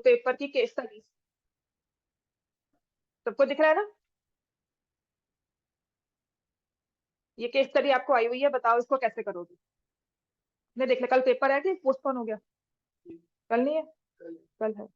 Paper की case study. सबको दिख रहा है ना? ये केस स्टडी आपको आई हुई है, बताओ इसको कैसे करोगे। नहीं देख ले, कल पेपर है कि पोस्टपोन हो गया? कल नहीं है, कल है।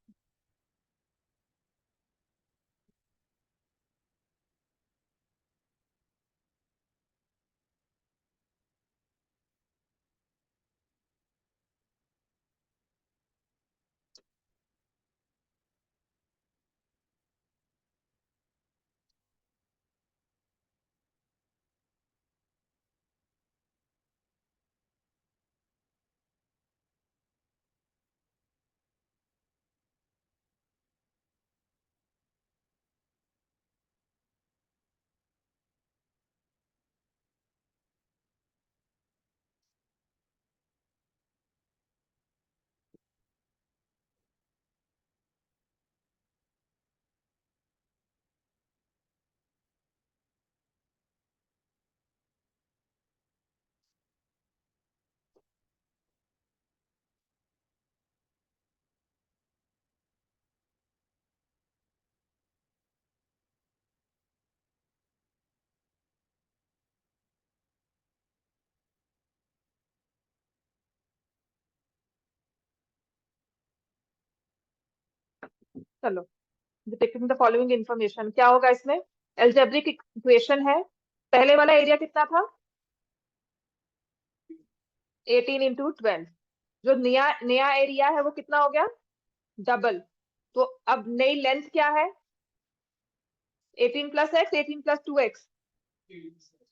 चलो, डिपिक्टिंग द फॉलोइंग इंफॉर्मेशन क्या होगा इसमें? एल्जेब्रिक इक्वेशन है। पहले वाला एरिया कितना था? 18 इंटू 12। जो नया नया एरिया है वो कितना हो गया? डबल। तो अब नई लेंथ क्या है? 18 plus x, 18 plus 2x,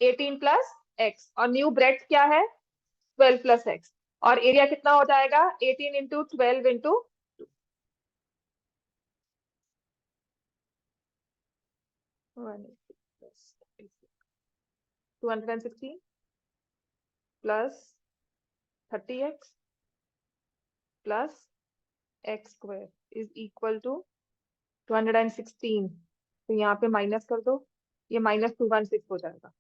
18 plus x. और न्यू ब्रेथ क्या है? 12 प्लस एक्स। और एरिया कितना हो जाएगा? 18 into 12 into 216 plus 30x plus X square is equal to 216। तो यहाँ पे माइनस कर दो, ये -216 हो जाएगा।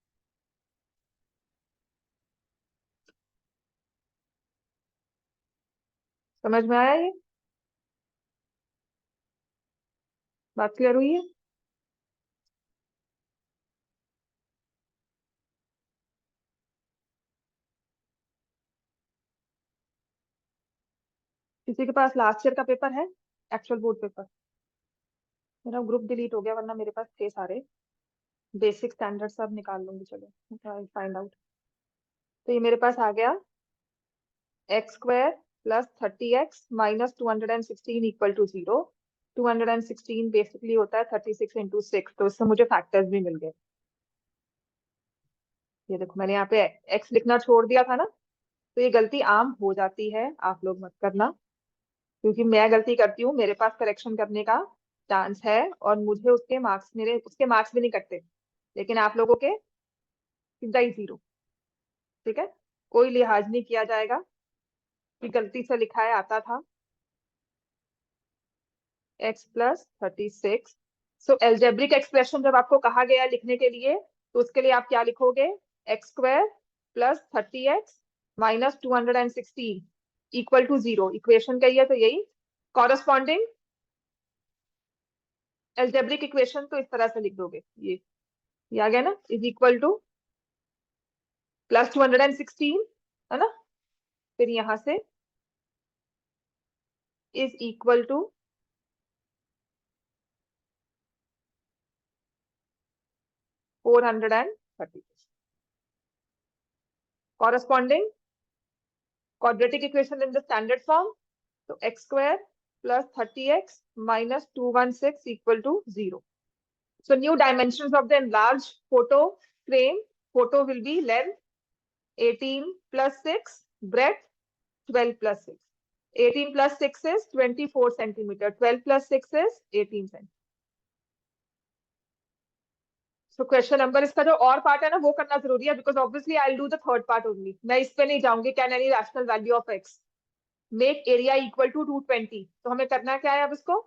समझ में आया? ये बात क्लियर हुई है? किसी के पास लास्ट ईयर का पेपर है, एक्चुअल बोर्ड पेपर? मेरा ग्रुप डिलीट हो गया, वरना मेरे पास थे सारे। बेसिक स्टैंडर्ड सब निकाल लूंगी, चलो फाइंड आउट। तो ये मेरे पास आ गया X square plus 30x minus 216 equal to 0। 216 basically होता है 36 इंटू 6, तो इससे मुझे फैक्टर्स भी मिल गए। ये देखो, मैंने यहाँ पे x लिखना छोड़ दिया था ना, तो ये गलती आम हो जाती है, आप लोग मत करना। क्योंकि मैं गलती करती हूँ, मेरे पास करेक्शन करने का चांस है, और मुझे उसके मार्क्स भी नहीं कटते। लेकिन आप लोगों के सीधा ही 0। ठीक है, कोई लिहाज नहीं किया जाएगा कि गलती से लिखा है, आता था। x plus 36। सो एल्जेब्रिक एक्सप्रेशन जब आपको कहा गया लिखने के लिए, तो उसके लिए आप क्या लिखोगे? X square plus 30x minus 216 equal to 0। Equation कही है तो यही कॉरस्पॉन्डिंग एल्जेब्रिक इक्वेशन, तो इस तरह से लिख दोगे। ये आ गया ना, इज इक्वल टू प्लस 216, है ना? फिर यहां से is equal to 430। corresponding quadratic equation in the standard form, तो x square plus 30x minus 216 equal to 0. So new dimensions of the enlarged photo frame. Photo will be length 18 plus 6, breadth 12 plus 6. 18 plus 6 is 24 centimeter. 12 plus 6 is 18 centimeter. So question number, इसका जो और part है ना वो करना जरूरी है, because obviously I do the third part only. मैं इस पे नहीं जाऊंगी। Can any rational value of X make area equal to 220? तो हमें करना क्या है अब इसको?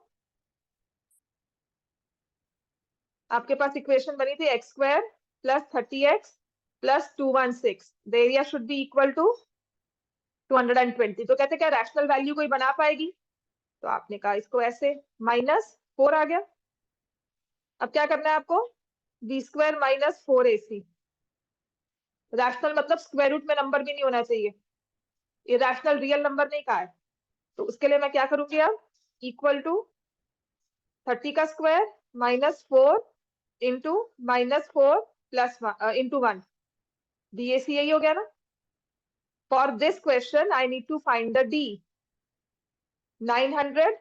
आपके पास इक्वेशन बनी थी X square plus 30x plus 216, the area should be equal to 220। तो कहते क्या रैशनल वैल्यू कोई बना पाएगी? तो आपने कहा इसको ऐसे, -4 आ गया। अब क्या करना है आपको, b² - 4ac। रैशनल मतलब स्क्वायर रूट में नंबर भी नहीं होना चाहिए, ये रैशनल रियल नंबर नहीं कहा है। तो उसके लिए मैं क्या करूंगी अब, इक्वल टू 30 का square -4 into -4 plus into 1, DAC यही हो गया ना। For this question I need to find the D। 900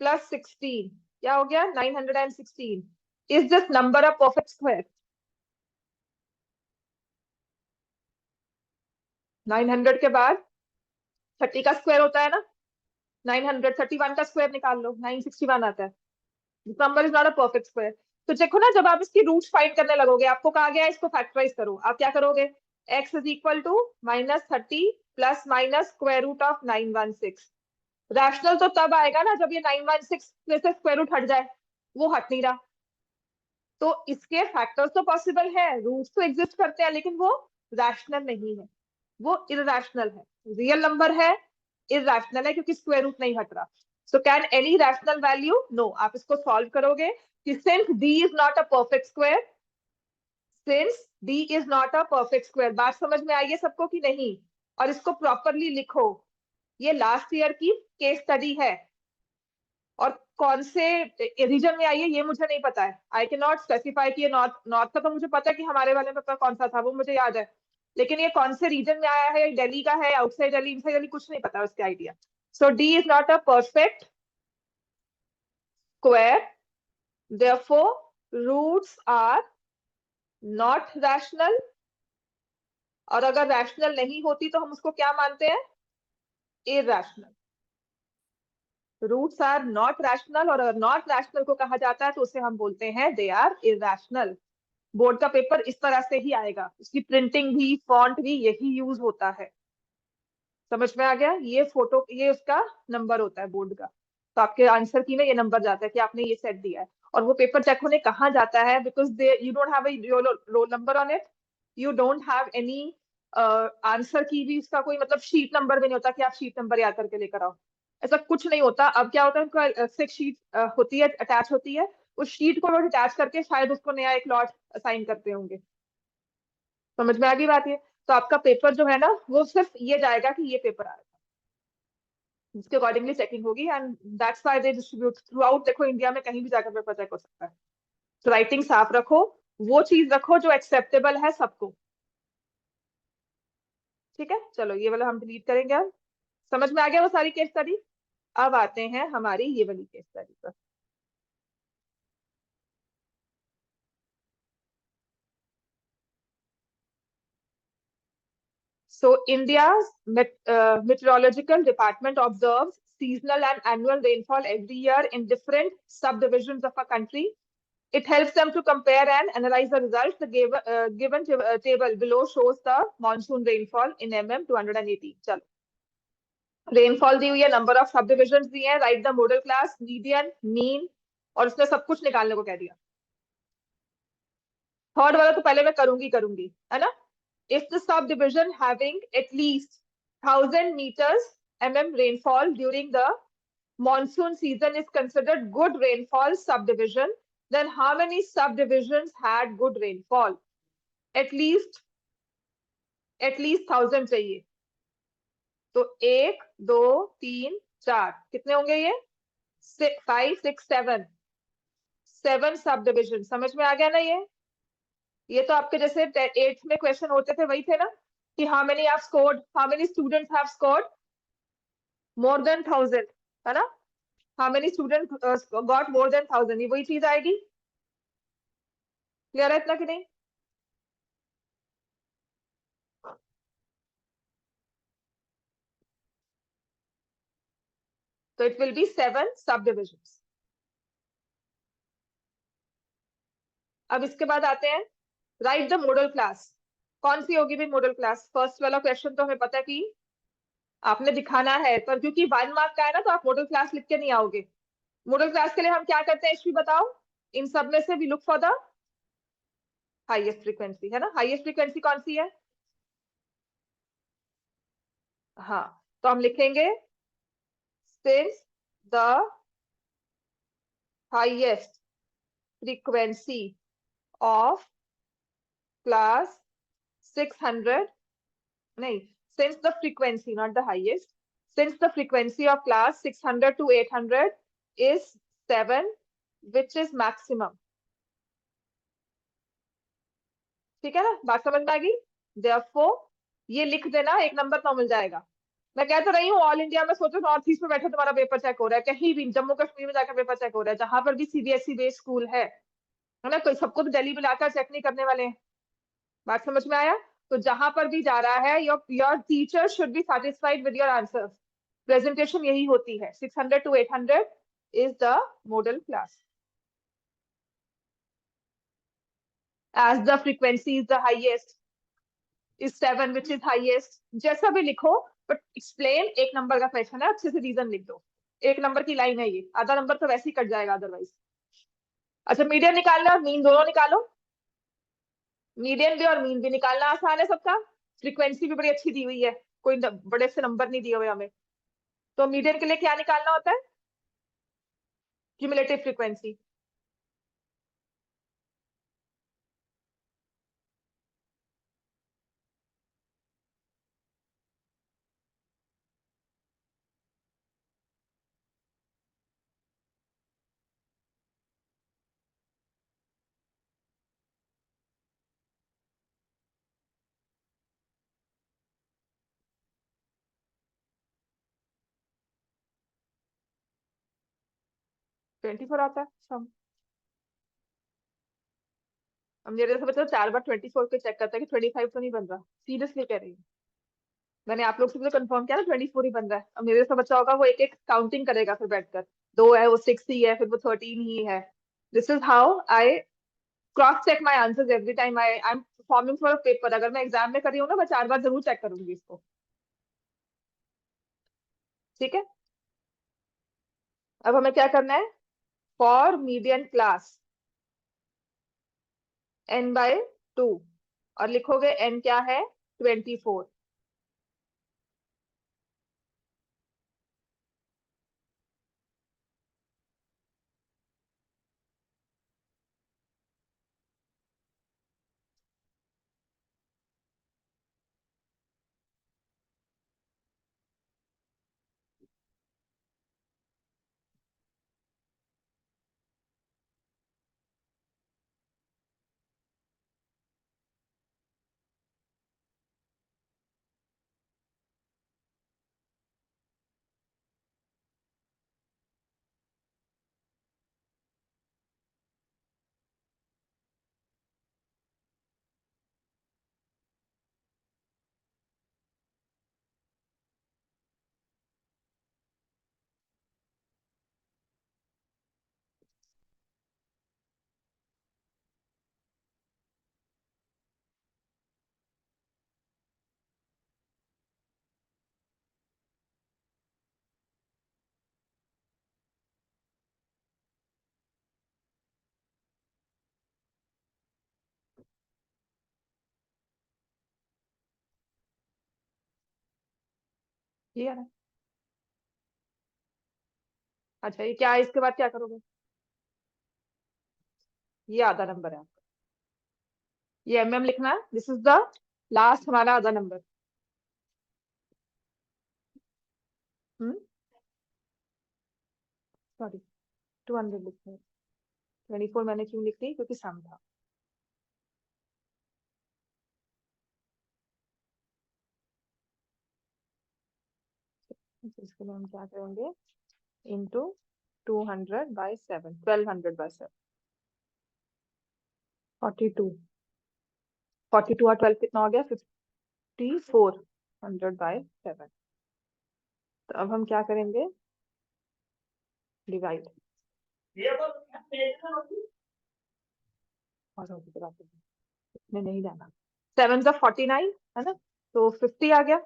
plus 16 क्या हो गया, 916। Is this number a perfect square? 900 के बाद 30 का स्क्वायर होता है ना, 931 का स्क्वायर निकाल लो, 961 आता है। Number is not a perfect square. तो देखो ना, जब आप इसकी रूट्स फाइंड करने लगोगे, आपको कहा गया है इसको फैक्टराइज करो, आप क्या करोगे, x is equal to -30 plus minus square root of 916। Rational तो तब आएगा ना जब ये 916 में से स्क्वायर रूट हट जाए, वो हट नहीं रहा। तो इसके फैक्टर्स तो पॉसिबल है, रूट्स तो एग्जिस्ट करते हैं, लेकिन वो रैशनल नहीं है, वो इरैशनल है। रियल नंबर है, इरैशनल है क्योंकि स्क्वायर रूट नहीं हट रहा। So can any rational value, no. आप इसको सॉल्व करोगे कि since d is not a perfect square, since d is not a perfect square. बात समझ में आई है सबको कि नहीं? और इसको प्रॉपरली लिखो, ये लास्ट ईयर की केस स्टडी है, और कौन से रीजन में आई है ये मुझे नहीं पता है। आई कैन नॉट स्पेसिफाई कि ये नॉर्थ नॉर्थ का, तो मुझे पता है कि हमारे वाले में कौन सा था वो मुझे याद है, लेकिन ये कौन से रीजन में आया है, दिल्ली का है, आउटसाइड दिल्ली, इनसाइड दिल्ली, कुछ नहीं पता उसके idea. So D is not a perfect square, therefore roots are not rational. और अगर रैशनल नहीं होती तो हम उसको क्या मानते हैं, irrational. Roots are not rational, और अगर नॉट रैशनल को कहा जाता है तो उसे हम बोलते हैं दे आर इरैशनल। बोर्ड का पेपर इस तरह से ही आएगा, उसकी प्रिंटिंग भी, फॉन्ट भी यही यूज होता है। समझ में आ गया? ये फोटो, ये उसका नंबर होता है बोर्ड का, तो आपके आंसर की में ये नंबर जाता है कि आपने ये सेट दिया है। और वो पेपर चेक होने कहाँ जाता है, because they you don't have roll number on it, you don't have any answer की भी, उसका कोई मतलब शीट नंबर भी नहीं होता कि आप शीट नंबर याद करके लेकर आओ, ऐसा कुछ नहीं होता। अब क्या होता है, उनका से शीट होती है, अटैच होती है, उस शीट को लोग अटैच करके शायद उसको नया एक लॉट असाइन करते होंगे। समझ में आ गई बात? ये तो आपका पेपर जो है ना, वो सिर्फ ये जाएगा कि ये पेपर आएगा, जिसके अकॉर्डिंगली चेकिंग होगी, and that's why they distribute through out. देखो इंडिया में कहीं भी जाकर पेपर चेक हो सकता है। तो राइटिंग साफ रखो, वो चीज रखो जो एक्सेप्टेबल है सबको। ठीक है, चलो ये वाला हम डिलीट करेंगे अब। समझ में आ गया वो सारी केस स्टडी? अब आते हैं हमारी ये वाली केस स्टडी पर। So India's meteorological department observes seasonal and annual rainfall every year in different subdivisions of a country. It helps them to compare and analyze the results. The given table below shows the monsoon rainfall in mm 280. चलो, rainfall दी हुई है, number of sub division दिए हैं, right the model class, median, mean, और उसने सब कुछ निकालने को कह दिया। थर्ड वाला तो पहले मैं करूंगी, है ना। If the subdivision having at least 1000 meters mm rainfall during the monsoon season is considered good rainfall subdivision, then how many subdivisions had good rainfall? At least 1000 चाहिए। तो 1 2 3 4 कितने होंगे ये, 5 6 7 सब डिविजन। समझ में आ गया ना? ये तो आपके जैसे 8th में क्वेश्चन होते थे वही थे ना, कि how many have scored, how many students have scored more than 1000, है ना। How many student got more than 1000, ये वही चीज आएगी। क्लियर है इतना कि नहीं? तो it will be 7 sub division. अब इसके बाद आते हैं, राइट द मॉडल क्लास। कौन सी होगी भाई मॉडल क्लास? फर्स्ट वाला क्वेश्चन तो हमें पता है कि आपने दिखाना है, पर क्योंकि 1 मार्क का है ना, तो आप मॉडल क्लास लिख के नहीं आओगे। मॉडल क्लास के लिए हम क्या करते हैं, इसमें बताओ। इन सब में से we look for the highest frequency, है ना। हाईएस्ट फ्रीक्वेंसी कौन सी है? हाँ, तो हम लिखेंगे since the highest frequency of class 600, nahin, since the frequency, not the highest, since the frequency of class 600 to 800 is 7, which is maximum. ठीक है ना, बात समझ में आ गई? Therefore ये लिख देना, एक नंबर तो मिल जाएगा। मैं कह तो रही हूँ ऑल इंडिया में, सोचो नॉर्थ ईस्ट में बैठे तुम्हारा पेपर चेक हो रहा है, कहीं भी जम्मू कश्मीर में जाकर पेपर चेक हो रहा है, जहां पर भी सीबीएसई बेस्ड स्कूल है ना, कोई सबको तो दिल्ली बुलाकर चेक नहीं करने वाले हैं। बात समझ में आया? तो जहां पर भी जा रहा है, your teacher should be satisfied with your answer. Presentation यही होती है, 600 to 800 is the model class, as the frequency is the highest, is 7 which is highest, जैसा भी लिखो, बट एक्सप्लेन, एक नंबर का क्वेश्चन है, अच्छे से रीजन लिख दो। एक नंबर की लाइन है ये, आधा नंबर तो वैसे ही कट जाएगा अदरवाइज। अच्छा, मीडियन निकालना, मीन दोनों निकालो, मीडियन भी और मीन भी निकालना आसान है सबका। फ्रीक्वेंसी भी बड़ी अच्छी दी हुई है, कोई बड़े से नंबर नहीं दिए हुए हमें। तो मीडियन के लिए क्या निकालना होता है? Cumulative frequency. ट्वेंटी फोर आता है सम। अब मेरे से बच्चा 4 बार 24 को चेक करता है कि 25 तो नहीं बन रहा, सीरियसली कह रही हूँ। मैंने आप लोग से भी कंफर्म किया ना 24 ही बन रहा है। अब मेरे से बच्चा होगा, वो एक एक काउंटिंग करेगा, फिर बैठकर 2 है, वो 6 ही है, फिर वो 13 ही है। This is how I cross check my answers every time I am performing for a paper. अगर मैं एग्जाम में कर रही हूँ ना, मैं 4 बार जरूर चेक करूंगी इसको। ठीक है, अब हमें क्या करना है? फॉर मीडियन क्लास n/2, और लिखोगे n क्या है? 24। ये है ना? अच्छा, ये क्या है? इसके बाद क्या करोगे? ये आधा नंबर है आपका, ये लिखना है। दिस इज द लास्ट हमारा आधा नंबर। सॉरी, 200 लिखना है। 24 मैंने क्यों लिख दी? क्योंकि सम था। इसके लिए हम क्या करेंगे? इंटू 200/7, 1200/7, 42। 42 और 12 कितना हो गया? 54। 100/7। तो अब हम क्या करेंगे? डिवाइड। इसमें नहीं जाना। 7 सा 49 है ना, तो 50 आ गया।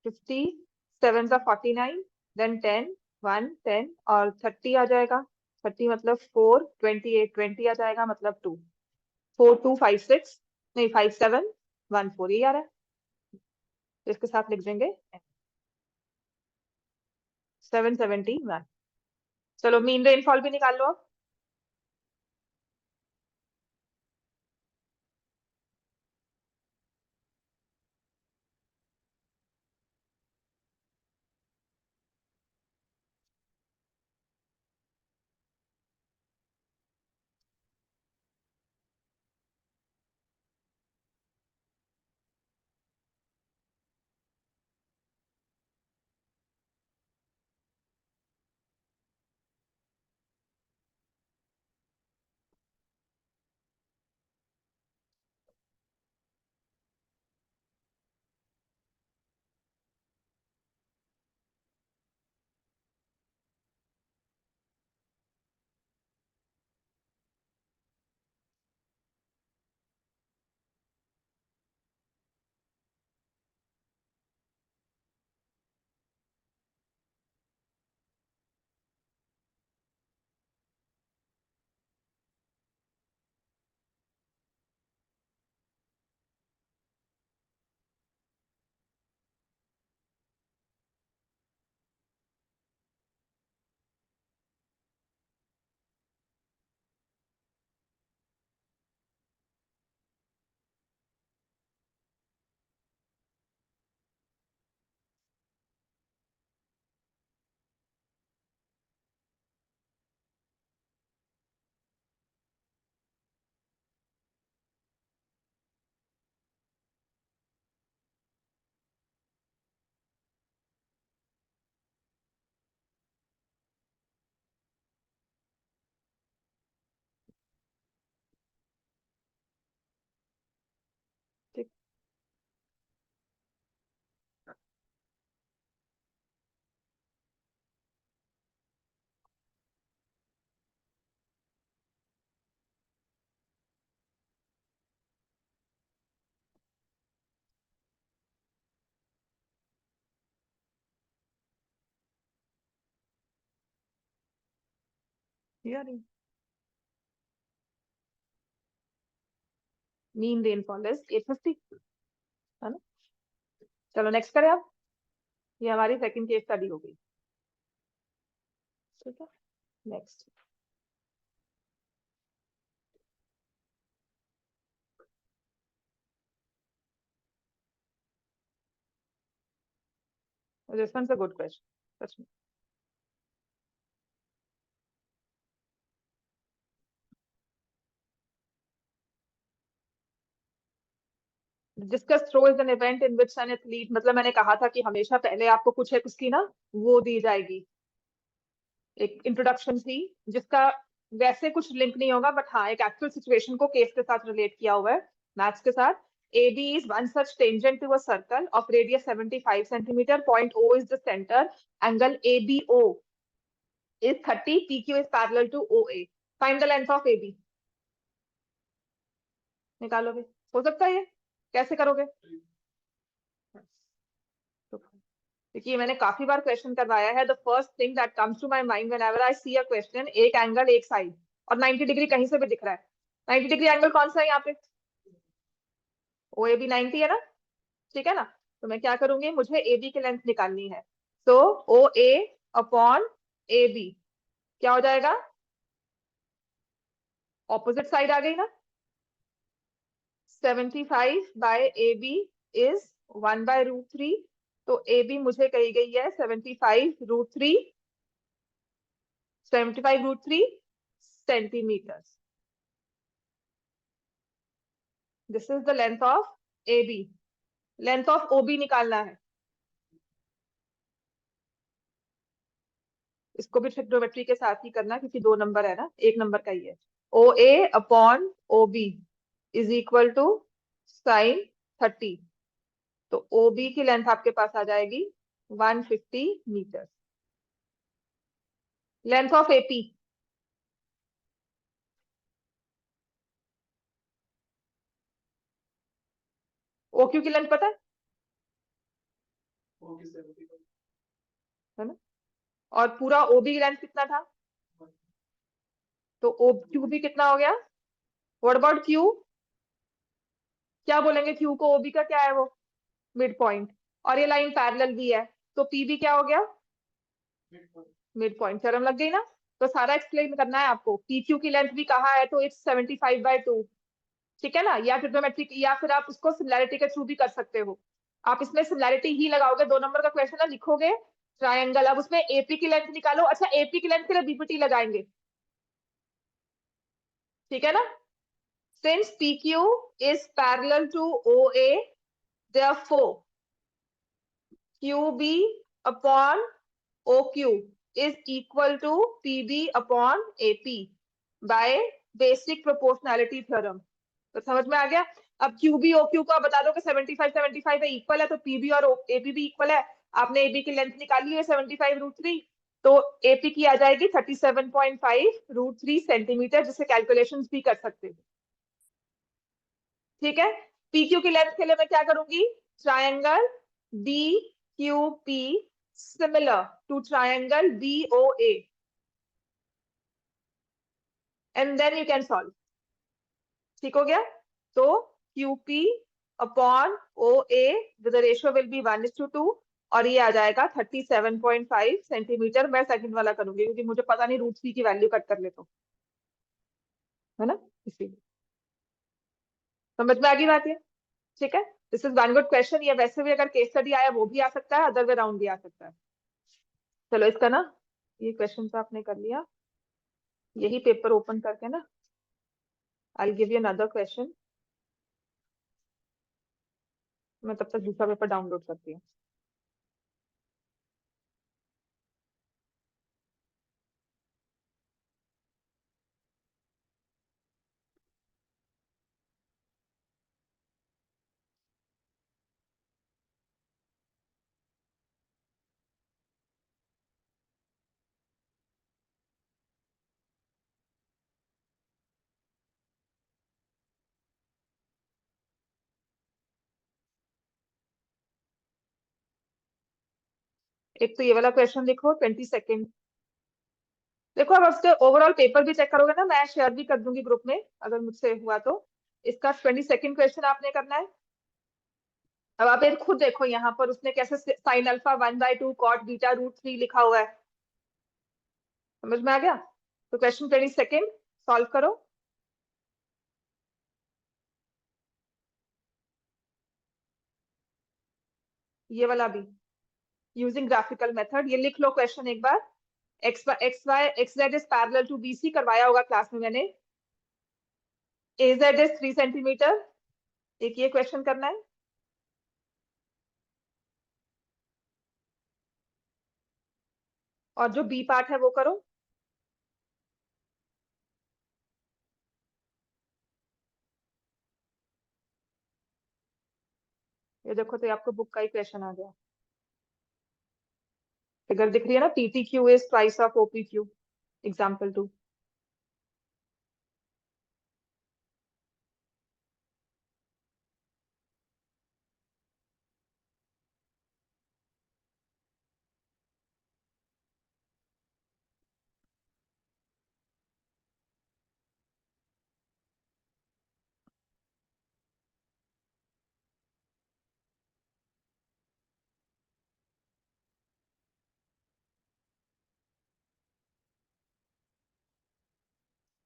50, 7 सा 49, देन 10, 1, 10 और 30 आ जाएगा। 30 मतलब 4, 28, 20 आ जाएगा, मतलब 2। 4256, नहीं 5714, ये आ रहा है। तो इसके साथ लिख देंगे 771। चलो मीन रेनफॉल भी निकाल लो अब। ठीक। या नहीं, मीन रेनफॉल इज 850, है ना। चलो नेक्स्ट करें अब। ये हमारी सेकंड केस स्टडी हो गई। ठीक है, next. This one is a good question सच में। Discus throw is an event in which an athlete, मतलब मैंने कहा था कि हमेशा पहले आपको कुछ एक उसकी ना वो दी जाएगी, एक इंट्रोडक्शन थी, जिसका वैसे कुछ लिंक नहीं होगा, बट हाँ एक एक्चुअल सिचुएशन को केस के साथ रिलेट किया हुआ है, मैथ्स के साथ। AB is one such tangent to a circle of radius 75 centimeter. Point O is the center. Angle ABO is 30. PQ is parallel to OA. Find the length of AB. निकालोगे? हो सकता है ये? कैसे करोगे? देखिए मैंने काफी बार क्वेश्चन करवाया है। The first thing that comes to my mind whenever I see a question, एक एंगल एक साइड और 90 डिग्री कहीं से भी दिख रहा है। 90 डिग्री एंगल कौन सा है यहाँ पे? ओ ए बी 90 है ना, ठीक है ना। तो मैं क्या करूंगी, मुझे ए बी की लेंथ निकालनी है। तो ओ ए अपॉन ए बी क्या हो जाएगा? ऑपोजिट साइड आ गई ना। 75 बाय ए बी इज 1/√3। तो ए बी मुझे कही गई है 75√3, 75√3 centimetre. This is the length of A B. Length of O B निकालना है। इसको भी ट्रिग्नोमेट्री के साथ ही करना, क्योंकि दो नंबर है ना, एक नंबर का ही है। O A upon O B is equal to sin 30। तो ओ बी की लेंथ आपके पास आ जाएगी 150 metre. Length of AP, O Q की लेंथ पता है ना। और पूरा ओ बी की लेंथ कितना था? तो ओ क्यू भी कितना हो गया? What about Q? क्या बोलेंगे क्यू को? ओबी का क्या है वो? Mid point. और ये लाइन पैरेलल भी है, तो पी भी क्या हो गया? Mid point. थ्योरम लग गई ना। तो सारा एक्सप्लेन करना है आपको। पी क्यू की लेंथ भी कहा है तो इट्स 75/2, ठीक है ना। या ट्रिग्नोमेट्रिक, या फिर आप उसको सिमिलैरिटी के थ्रू भी कर सकते हो। आप इसमें सिमिलैरिटी ही लगाओगे, 2 नंबर का क्वेश्चन है, लिखोगे ट्रायंगल, अब उसमें एपी की लेंथ निकालो। अच्छा, एपी की लेंथ के लिए बीपीटी लगाएंगे, ठीक है ना। Since P Q is parallel to O A, therefore QB upon OQ is equal to PB upon AP by basic proportionality theorem। तो समझ में आ गया। अब QB OQ को आप बता दो कि 75 है, इक्वल है, तो PB और AP भी इक्वल है। आपने AB की लेंथ निकाली है 75√3, तो AP की आ जाएगी 37.5√3 सेंटीमीटर, जिसे कैलकुलेशंस भी कर सकते हैं, ठीक है। PQ की लेंथ के लिए मैं क्या करूंगी, triangle BQP similar to triangle BOA and then you can solve। ठीक हो गया। तो QP upon OA with the ratio will be 1:2, और ये आ जाएगा 37.5 सेंटीमीटर। मैं सेकंड वाला करूंगी क्योंकि मुझे पता नहीं √3 की वैल्यू कट कर ले तो, है ना, इसीलिए। समझ में आ गई बात ये, ठीक है। This is one good question. ये वैसे भी अगर केस स्टडी आया वो भी आ सकता है, अदर वे राउंड भी आ सकता है। चलो इसका ना, ये क्वेश्चन तो आपने कर लिया, यही पेपर ओपन करके ना I give you another question. मैं तब तक दूसरा पेपर डाउनलोड करती हूँ। एक तो ये वाला क्वेश्चन लिखो 22nd। देखो अब उसके ओवरऑल पेपर भी चेक करोगे ना, मैं शेयर भी कर दूंगी ग्रुप में अगर मुझसे हुआ तो। इसका 22nd क्वेश्चन आपने करना है। अब आप एक खुद देखो, यहाँ पर उसने कैसे साइन अल्फा 1/2 कॉट बीटा √3 लिखा हुआ है, समझ में आ गया। तो क्वेश्चन 22 सॉल्व करो। ये वाला भी यूजिंग ग्राफिकल मेथड, ये लिख लो क्वेश्चन एक बार। XZ is parallel to BC, करवाया होगा क्लास में मैंने। AZ is 3 centimetre. एक ये क्वेश्चन करना है। और जो बी पार्ट है वो करो। ये देखो, तो ये आपको बुक का ही क्वेश्चन आ गया। फिगर दिख रही है ना, PTQ is twice of OPQ, example 2।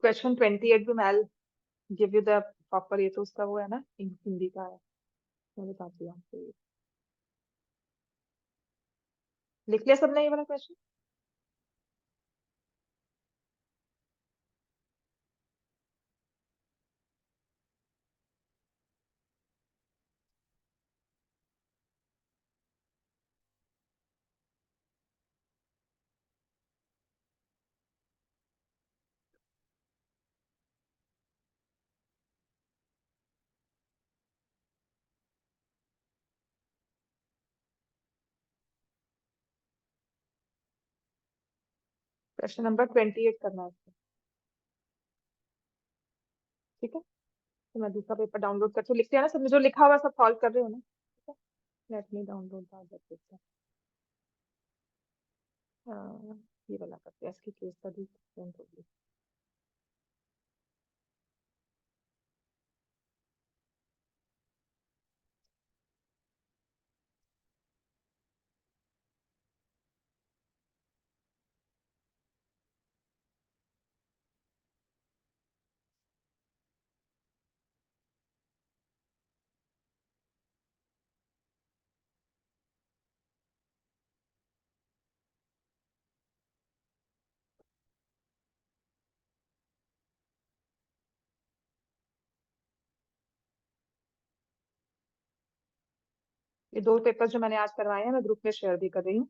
Question 28 भी मैं गिव यू द प्रॉपर, ये तो उसका वो है ना, हिंदी का है, मैं बताती हूँ आपको। लिख लिया सबने ये वाला क्वेश्चन। क्वेश्चन नंबर 28 करना है इसको, ठीक है। तो मैं दूसरा पेपर डाउनलोड करती हूँ, लिखते हैं ना सबने जो लिखा हुआ है, सब सॉल्व कर रहे हो ना, ठीक है। Let me download that. ये वाला करते हैं, इसकी केस स्टडी प्रिंट होगी। ये 2 पेपर जो मैंने आज करवाए हैं मैं ग्रुप में शेयर भी कर रही हूँ,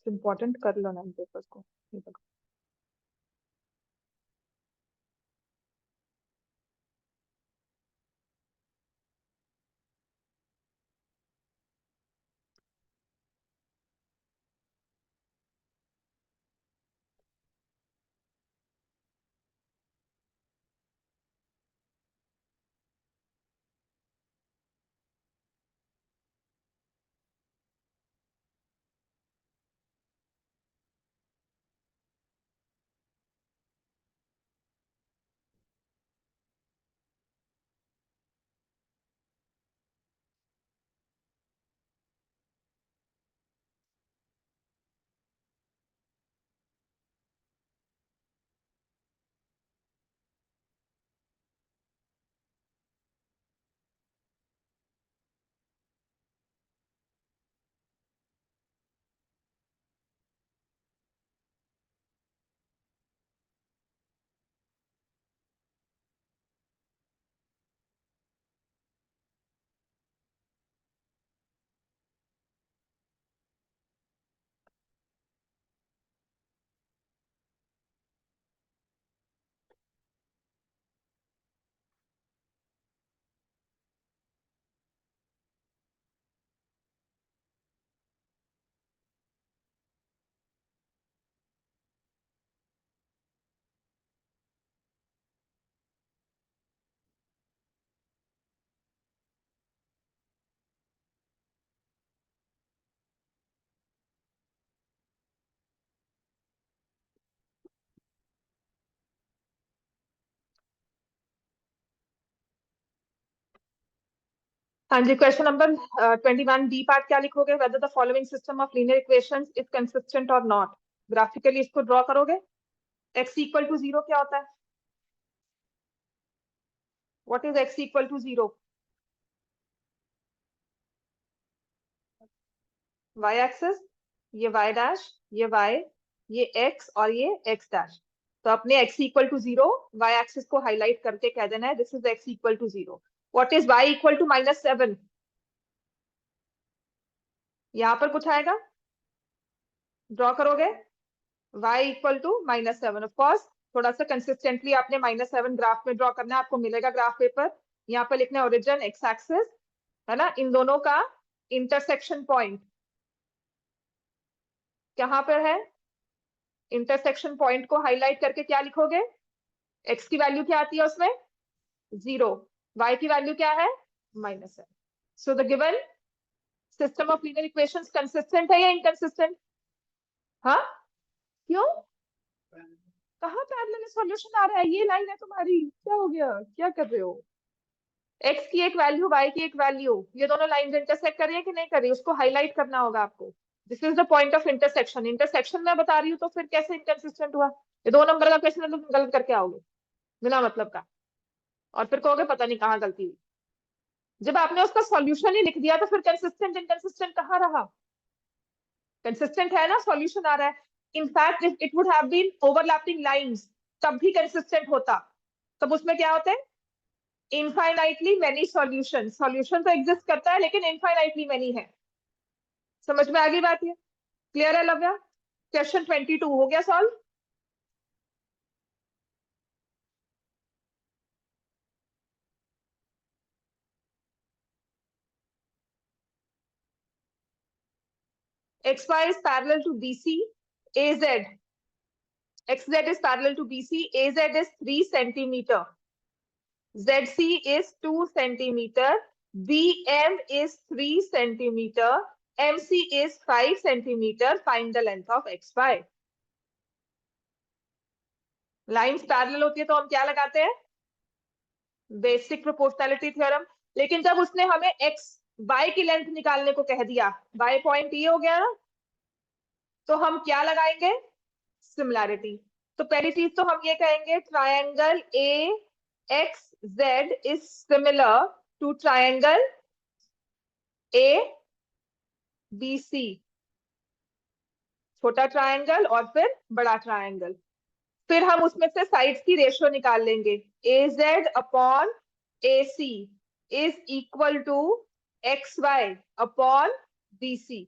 इम्पोर्टेंट कर लो ना इन पेपर्स को। ये देखो। हाँ जी, क्वेश्चन नंबर 21 डी पार्ट क्या लिखोगे? Whether the following system of linear equations is consistent और नॉट। ग्राफिकली इसको ड्रॉ करोगे। x इक्वल टू 0 क्या होता है? What is x equal to 0? y axis, ये y डैश, ये y, ये x और ये x डैश। तो अपने x equal to 0 y axis को हाईलाइट करके कह देना है this is x equal to 0। What is y equal to -7? यहाँ पर कुछ आएगा, ड्रॉ करोगे। y equal to -7। Of course थोड़ा सा कंसिस्टेंटली आपने -7 ग्राफ में ड्रॉ करना है, आपको मिलेगा ग्राफ पेपर। यहाँ पर लिखना है ओरिजिन एक्स एक्सिस, है ना, इन दोनों का इंटरसेक्शन पॉइंट कहाँ पर है? इंटरसेक्शन पॉइंट को हाईलाइट करके क्या लिखोगे? x की वैल्यू क्या आती है उसमें? 0। y की वैल्यू क्या है? -7। So the given system of linear equations consistent है या इनकंसिस्टेंट? हाँ, क्यों? कहाँ पैरेलल सॉल्यूशन आ रहा है? ये लाइन है तुम्हारी, क्या हो गया, क्या कर रहे हो? x की एक वैल्यू, y की एक वैल्यू, ये दोनों लाइन इंटरसेक्ट कर रही है कि नहीं कर रही, उसको हाईलाइट करना होगा आपको। This is the point of intersection. Intersection में बता रही हूँ तो फिर कैसे इनकंसिस्टेंट हुआ? ये 2 नंबर का क्वेश्चन है तो तुम गलत करके आओगे बिना मतलब का, और फिर कहोगे पता नहीं कहाँ गलती हुई। जब आपने उसका सॉल्यूशन ही लिख दिया तो फिर कंसिस्टेंट इनकंसिस्टेंट कहाँ रहा? कंसिस्टेंट है ना, सॉल्यूशन आ रहा है। In fact if it would have been overlapping lines तब भी कंसिस्टेंट होता। तब उसमें क्या होते हैं? Infinitely many solution. सॉल्यूशन तो एग्जिस्ट करता है लेकिन इनफाइनाइटली मेनी है। समझ में आ गई बात? ये क्लियर है लव्या? क्वेश्चन 22 हो गया solve. XY is parallel to BC, AZ. XZ is parallel to BC, AZ is 3 centimeter, ZC is 2 centimeter, BM is 3 centimeter, MC is 5 centimeter. Find the length of XY. Lines parallel होती है तो हम क्या लगाते हैं? Basic proportionality theorem. लेकिन जब उसने हमें एक्स वाई की लेंथ निकालने को कह दिया, वाई पॉइंट ये हो गया ना, तो हम क्या लगाएंगे? सिमिलैरिटी। तो पहली चीज तो हम ये कहेंगे triangle A X Z is similar to triangle A B C. छोटा ट्रायंगल और फिर बड़ा ट्रायंगल। फिर हम उसमें से साइड्स की रेशियो निकाल लेंगे, A Z upon AC is equal to XY upon BC,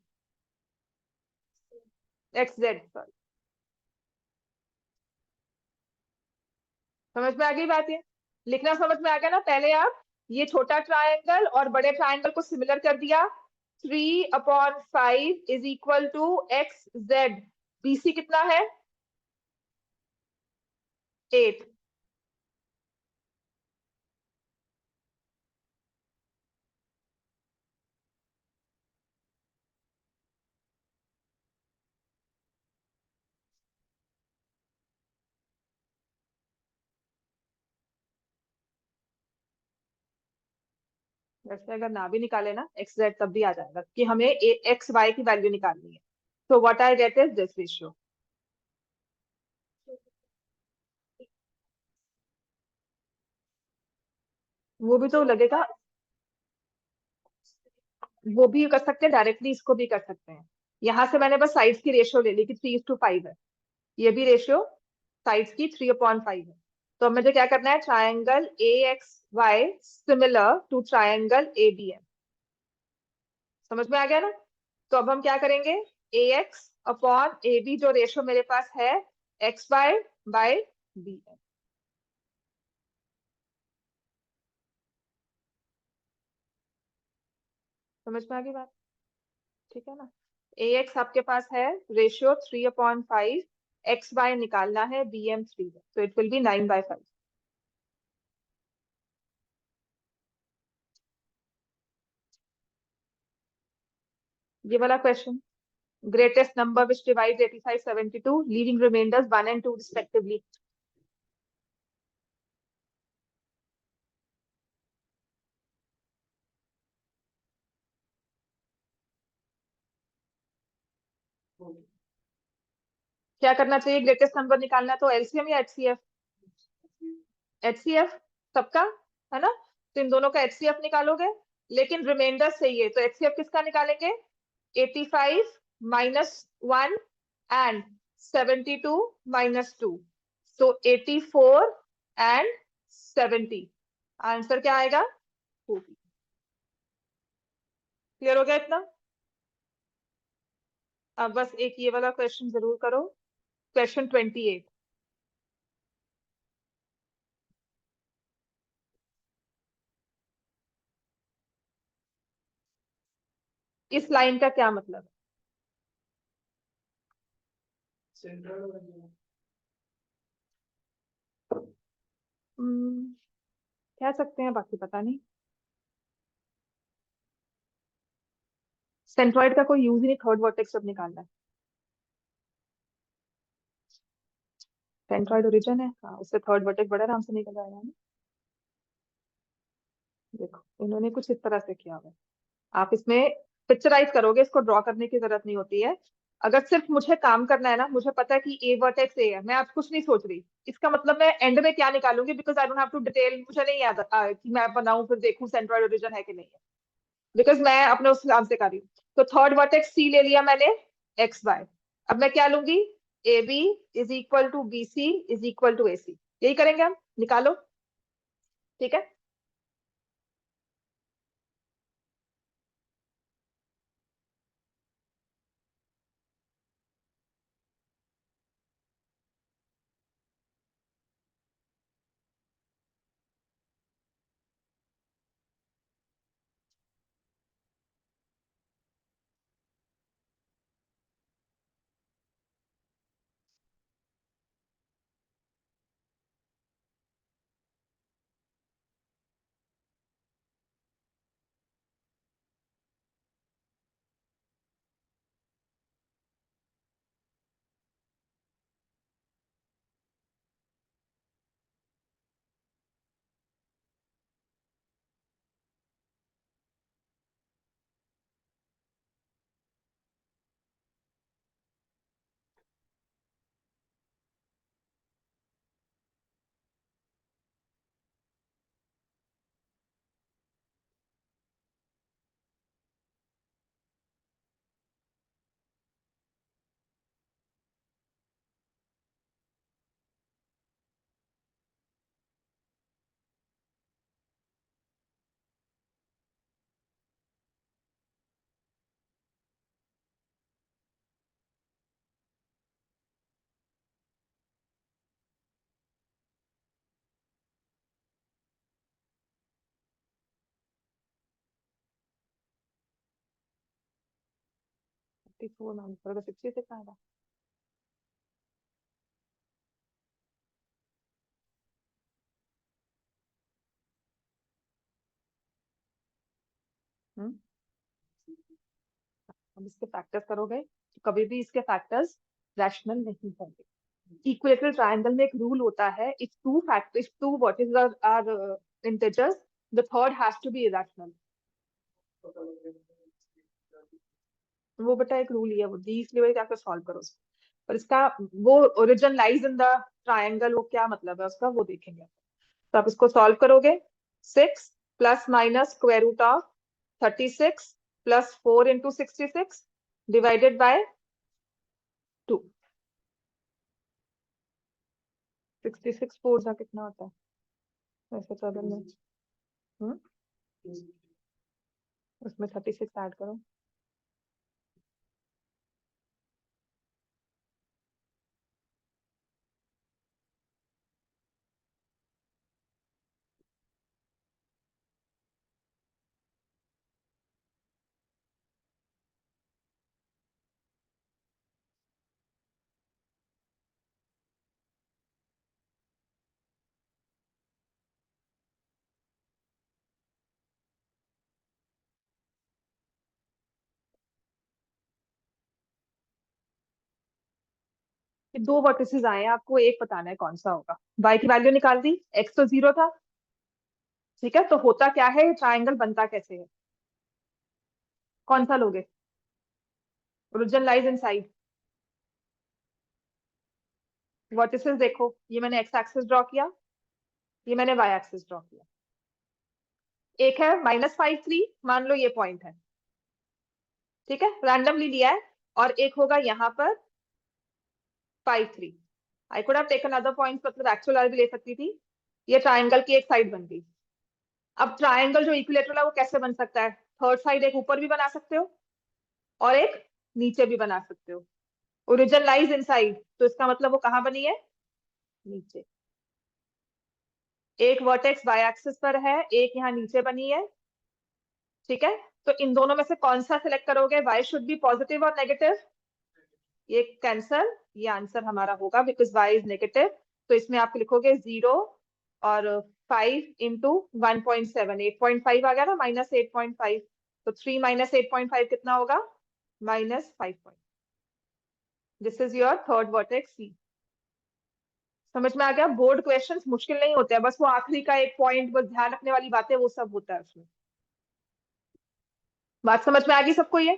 XZ, sorry। समझ में आ गई बात? ये लिखना समझ में आ गया ना? पहले आप ये छोटा ट्रायंगल और बड़े ट्रायंगल को सिमिलर कर दिया। 3/5 is equal to XZ। BC कितना है? 8। वैसे अगर ना भी निकाले ना XZ, तब भी आ जाएगा कि हमें XY की वैल्यू निकालनी है। तो what I get is this ratio. वो भी तो लगेगा, वो भी कर सकते हैं डायरेक्टली, इसको भी कर सकते हैं। यहाँ से मैंने बस साइड्स की रेशियो ले ली कि 3:5 है। ये भी रेशियो साइड्स की 3/5 है। तो अब मुझे क्या करना है? Triangle AXY similar to triangle ABM। समझ में आ गया ना? तो अब हम क्या करेंगे? AX अपॉन AB जो रेशियो मेरे पास है XY बाय BM। समझ में आ गई बात? ठीक है ना? AX आपके पास है रेशियो 3/5, XY निकालना है, BM 3 है, तो इट विल बी 9/5। ये वाला question, greatest number which divides 85 72 leaving remainders 1 and 2 respectively। क्या करना चाहिए? ग्रेटेस्ट नंबर निकालना है तो एलसीएम या एचसीएफ? एचसीएफ सबका, है ना? तो इन दोनों का एचसीएफ निकालोगे, लेकिन रिमाइंडर चाहिए तो एचसीएफ किसका निकालेंगे? 85 माइनस 1 एंड 72 माइनस 2, तो 84 एंड 70। आंसर क्या आएगा? 40। क्लियर हो गया इतना? अब बस एक ये वाला क्वेश्चन जरूर करो, क्वेश्चन 28। इस लाइन का क्या मतलब है? हम्म, कह सकते हैं, बाकी पता नहीं। सेंट्रॉइड का कोई यूज ही नहीं, थर्ड वर्टेक्स जब निकालना है। सेंट्रॉइड ओरिजिन है, हाँ, उससे थर्ड वर्टेक्स बड़ा आराम से निकल जाएगा ना। देखो इन्होंने कुछ इस तरह से किया हुआ है। आप इसमें पिक्चराइज करोगे, इसको ड्रॉ करने की जरूरत नहीं होती है। अगर सिर्फ मुझे काम करना है ना, मुझे पता है कि ए वर्टेक्स ए है, मैं आप कुछ नहीं सोच रही इसका मतलब मैं एंड में क्या निकालूंगी, because I don't have to detail, मुझे नहीं याद कि मैं बनाऊं फिर देखूं सेंट्रॉइड ओरिजिन है कि नहीं है, बिकॉज मैं अपने उस हिसाब से कर रही हूँ। तो थर्ड वर्टेक्स सी ले लिया मैंने, एक्स वाई। अब मैं क्या लूंगी? A B is equal to B C is equal to A C. यही करेंगे हम, निकालो। ठीक है। 54 माइनस करोगे 66 आएगा। अब इसके फैक्टर्स करोगे तो कभी भी इसके फैक्टर्स रैशनल नहीं होंगे। इक्विलेटरल ट्रायंगल में एक रूल होता है, if two factors, two what are integers, the third has to be irrational. वो बेटा एक रूल ही है, वो दी, इसलिए जाकर सॉल्व करो उसको। पर इसका वो origin lies in the triangle, वो क्या मतलब है उसका वो देखेंगे। तो आप इसको सॉल्व करोगे, 6 plus minus square root of 36 plus 4 into 66 divided by 2। 66 4 का कितना होता है वैसे तो अगर मैं उसमें 36 ऐड करो। ये दो वर्टिसेस आए हैं, आपको एक बताना है कौन सा होगा। y की वैल्यू निकाल दी, x तो 0 था, ठीक है। तो होता क्या है, ट्राइंगल बनता कैसे है, कौन सा लोगे? Origin lies inside. वर्टिसेस देखो, ये मैंने x एक्सिस ड्रॉ किया, ये मैंने y एक्सिस ड्रॉ किया। एक है -5 3, मान लो ये पॉइंट है, ठीक है, रैंडमली लिया है। और एक होगा यहाँ पर 5 3। I could have taken other points, मतलब एक्चुअल वाले भी ले सकती थी। ये ट्राइंगल की एक साइड बन गई। अब ट्राइंगल जो इक्विलेटरल है वो कैसे बन सकता है? थर्ड साइड एक ऊपर भी बना सकते हो और एक नीचे भी बना सकते हो। ओरिजिन लाइज इनसाइड, तो इसका मतलब वो कहाँ बनी है? नीचे। एक वर्टेक्स वाई एक्सिस पर है, एक यहाँ नीचे बनी है, ठीक है। तो इन दोनों में से कौन सा सिलेक्ट करोगे? वाई शुड बी पॉजिटिव और नेगेटिव? ये कैंसल, ये आंसर हमारा होगा बिकॉज वाई इज नेगेटिव। तो इसमें आप लिखोगे 0 और 5 इंटू 1.7, 8.5 आ गया ना, -8.5। तो 3 माइनस 8.5 कितना होगा? -5। This is your third vertex C. समझ में आ गया? बोर्ड क्वेश्चंस मुश्किल नहीं होते हैं, बस वो आखिरी का एक पॉइंट, बस ध्यान रखने वाली बातें वो सब होता है उसमें। बात समझ में आ गई सबको ये?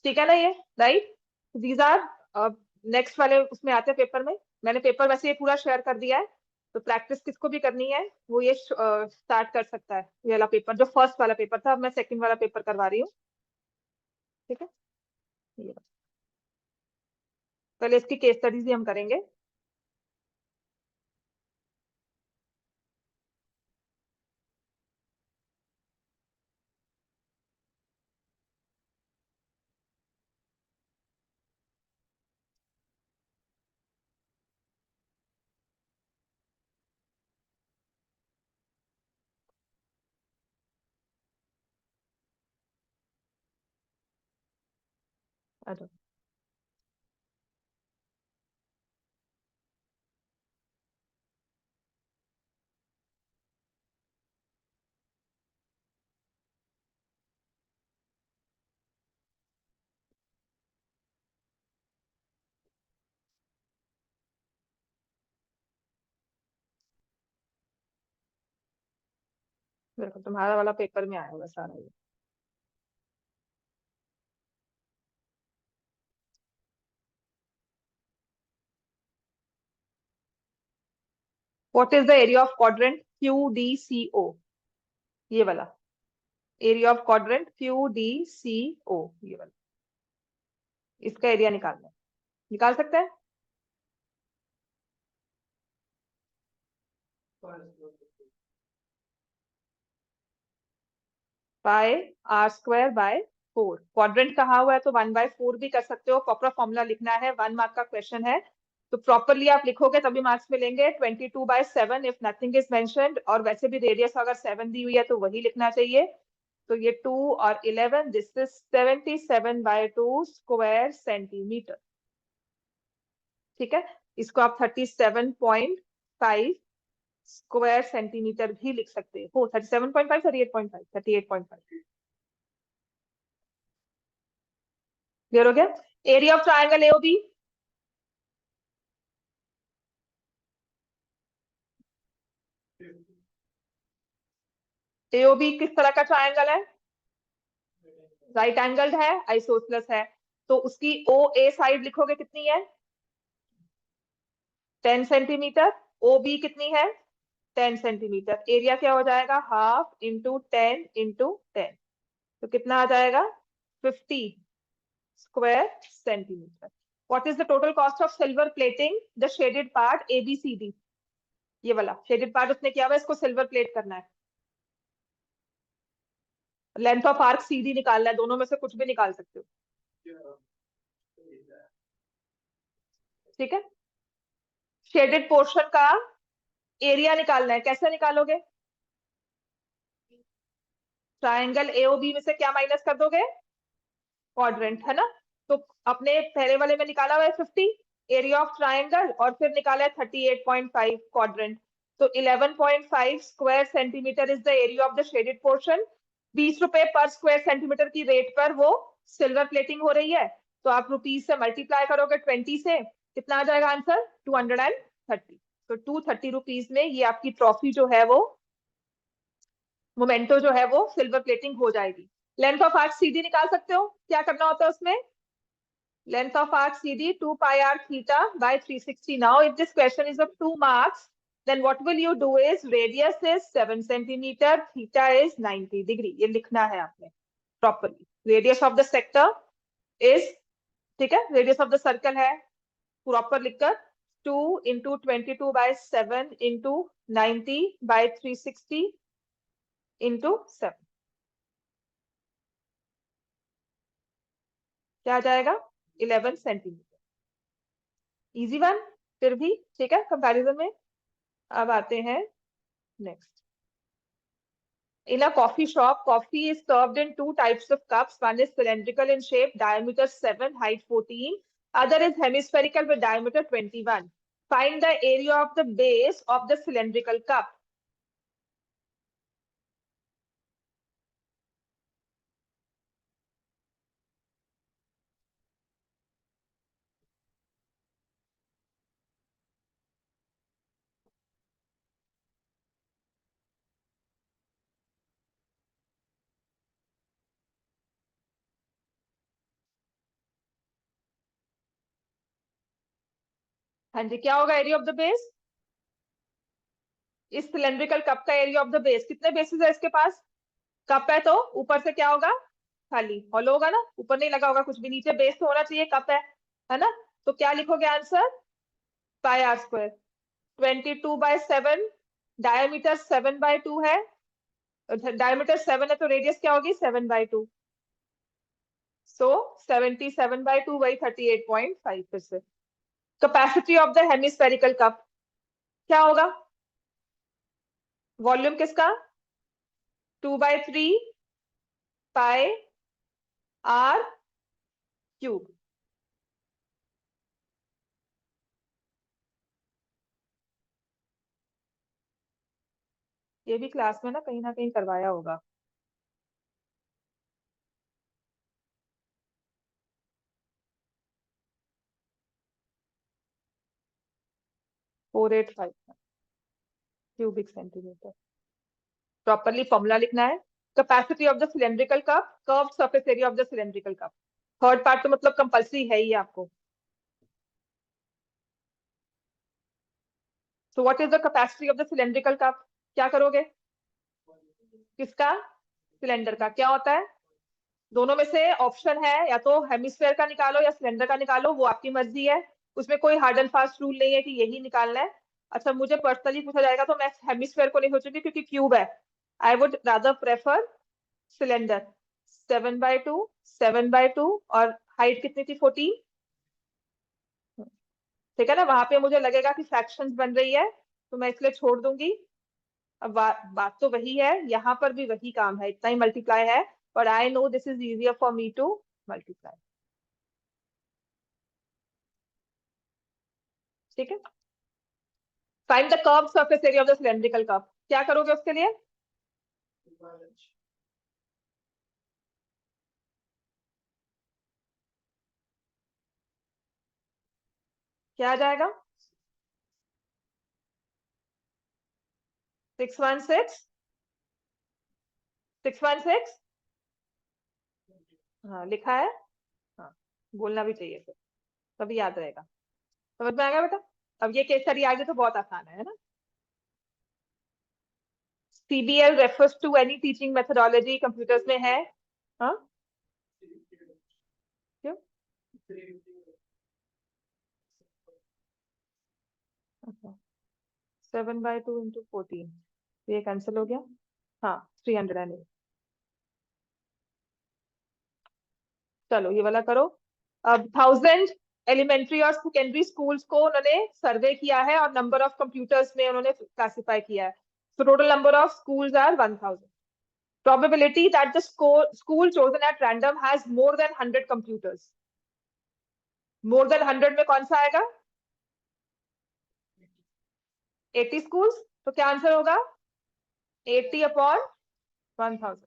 ठीक है ना ये, राइट? दीज आर, नेक्स्ट वाले उसमें आते हैं पेपर में। मैंने पेपर वैसे ये पूरा शेयर कर दिया है, तो प्रैक्टिस किसको भी करनी है वो ये स्टार्ट कर सकता है। ये वाला पेपर जो फर्स्ट वाला पेपर था, अब मैं सेकंड वाला पेपर करवा रही हूँ, ठीक है। ये पहले इसकी केस स्टडीज ही हम करेंगे। अच्छा, देखो तुम्हारा वाला पेपर में आया होगा सारा ये। What is the area of quadrant QDCO? ये वाला एरिया ऑफ क्वाड्रेंट QDCO, ये वाला, इसका एरिया निकालना है। निकाल सकते हैं? Bye R² bye 4। क्वाड्रेंट कहा हुआ है तो 1/4 भी कर सकते हो। प्रॉपर फॉर्मूला लिखना है, 1 मार्क का क्वेश्चन है, तो प्रॉपरली आप लिखोगे तभी मार्क्स मिलेंगे। 22/7 इफ नथिंग इज मेंशन्ड। और वैसे भी रेडियस अगर 7 दी हुई है तो वही लिखना चाहिए। तो ये 2 और 11, दिस इज 77/2 स्क्वायर सेंटीमीटर। ठीक है, इसको आप 37.5 स्क्वायर सेंटीमीटर भी लिख सकते हो। 37.5, 38.5, 38.5। क्लियर हो गया? Area of triangle AOB, AOB किस तरह का ट्राइंगल है? राइट एंगल्ड है, आइसोसलेस है, तो उसकी ओ ए साइड लिखोगे कितनी है? 10 सेंटीमीटर। ओ बी कितनी है? 10 सेंटीमीटर। एरिया क्या हो जाएगा? हाफ इंटू 10 इंटू 10, तो कितना आ जाएगा? 50 square centimetre. What is the total cost of silver plating the shaded part A B C D? ये वाला शेडेड पार्ट उसने किया हुआ है, इसको सिल्वर प्लेट करना है। लेंथ ऑफ आर्क सीधी निकालना है, दोनों में से कुछ भी निकाल सकते हो। ठीक है, शेडेड पोर्शन का एरिया निकालना है, कैसे निकालोगे? ट्राइंगल एओबी में से क्या माइनस कर दोगे? क्वाड्रेंट, है ना? तो अपने पहले वाले में निकाला हुआ है 50 एरिया ऑफ ट्राइंगल, और फिर निकाला है 38.5 क्वाड्रेंट। तो 11.5 square centimetre is the area of the shaded portion. 20 रुपए पर स्क्वायर सेंटीमीटर की रेट पर वो सिल्वर प्लेटिंग हो रही है, तो आप रुपीज से मल्टीप्लाई करोगे 20 से, कितना आ जाएगा आंसर? 230। तो 230 रुपीज में ये आपकी ट्रॉफी जो है वो, मोमेंटो जो है वो सिल्वर प्लेटिंग हो जाएगी। लेंथ ऑफ आर्क सीधी निकाल सकते हो, क्या करना होता है उसमें? Length of arc CD 2 pi r theta by 360. Now, if this question is of 2 marks, then what will you do is radius is 7 centimeter, theta is 90 degree. ये लिखना है आपने properly. Radius of the sector is, ठीक है, radius of the circle है, proper लिखकर 2 into 22/7 into 90 by 360 into 7. क्या आ जाएगा? 11 सेंटीमीटर। इजी वन फिर भी, ठीक है, कंपैरिजन में। अब आते हैं next. In a coffee shop, coffee is served in two types of cups. One is cylindrical in shape, diameter 7, height 14. Other is hemispherical with diameter 21. Find the area of the base of the cylindrical cup. हाँ जी, क्या होगा area of the base? इस cylindrical cup का area of the base, कितने basis है इसके पास? Cup है तो ऊपर से क्या होगा? खाली हॉलो होगा ना, ऊपर नहीं लगा होगा कुछ भी, नीचे बेस तो होना चाहिए, कप है ना? तो क्या लिखोगे answer? Pi R square. 22/7, diameter 7/2 है, डायमीटर 7 है तो रेडियस क्या होगी? 7/2। सो 77/2 वही 38.5। फिर से capacity of the hemispherical cup क्या होगा? वॉल्यूम किसका? 2/3 पाई आर क्यूब। ये भी क्लास में ना कहीं करवाया होगा। 485 क्यूबिक सेंटीमीटर। प्रॉपरली फॉर्मूला लिखना है। Capacity of the cylindrical cup, curve surface area of the cylindrical cup. Third part तो मतलब कंपल्सरी है ही आपको। So what is the capacity of the cylindrical cup? क्या करोगे? किसका? सिलेंडर का। क्या होता है? दोनों में से ऑप्शन है, या तो हेमिस्फेयर का निकालो या सिलेंडर का निकालो, वो आपकी मर्जी है। उसमें कोई हार्ड एंड फास्ट रूल नहीं है कि यही निकालना है। अच्छा, मुझे पर्सनली पूछा जाएगा तो मैं हेमिस्फेयर को नहीं सोचूंगी क्योंकि क्यूब है। I would rather prefer cylinder. 7/2, 7/2, और हाइट कितनी थी? 14। ठीक है ना, वहां पे मुझे लगेगा कि फ्रैक्शंस बन रही है, तो मैं इसलिए छोड़ दूंगी। अब बात तो वही है, यहाँ पर भी वही काम है, इतना ही मल्टीप्लाई है, और I know this is easier for me to multiply. ठीक है, find the curve surface area of the cylindrical curve. क्या करोगे उसके लिए? क्या आ जाएगा? 616, 616। हाँ लिखा है। हाँ, बोलना भी चाहिए फिर, तभी याद रहेगा। समझ में आ गया बेटा? अब ये केस स्टडी आगे तो बहुत आसान है ना। CBL refers to any teaching methodology, computers में है। हाँ, क्यों? अच्छा, 7/2 × 14, ये कैंसिल हो गया। हाँ, 308। चलो ये वाला करो। अब 1000 एलिमेंट्री और सेकेंडरी स्कूल्स को उन्होंने सर्वे किया है और नंबर ऑफ कंप्यूटर्स में उन्होंने क्लासिफाई किया है। So total number of schools are 1000. Probability that the school chosen at random has more than 100 computers. More than 100 में कौन सा आएगा? 80 schools। तो क्या आंसर होगा? 80/1000।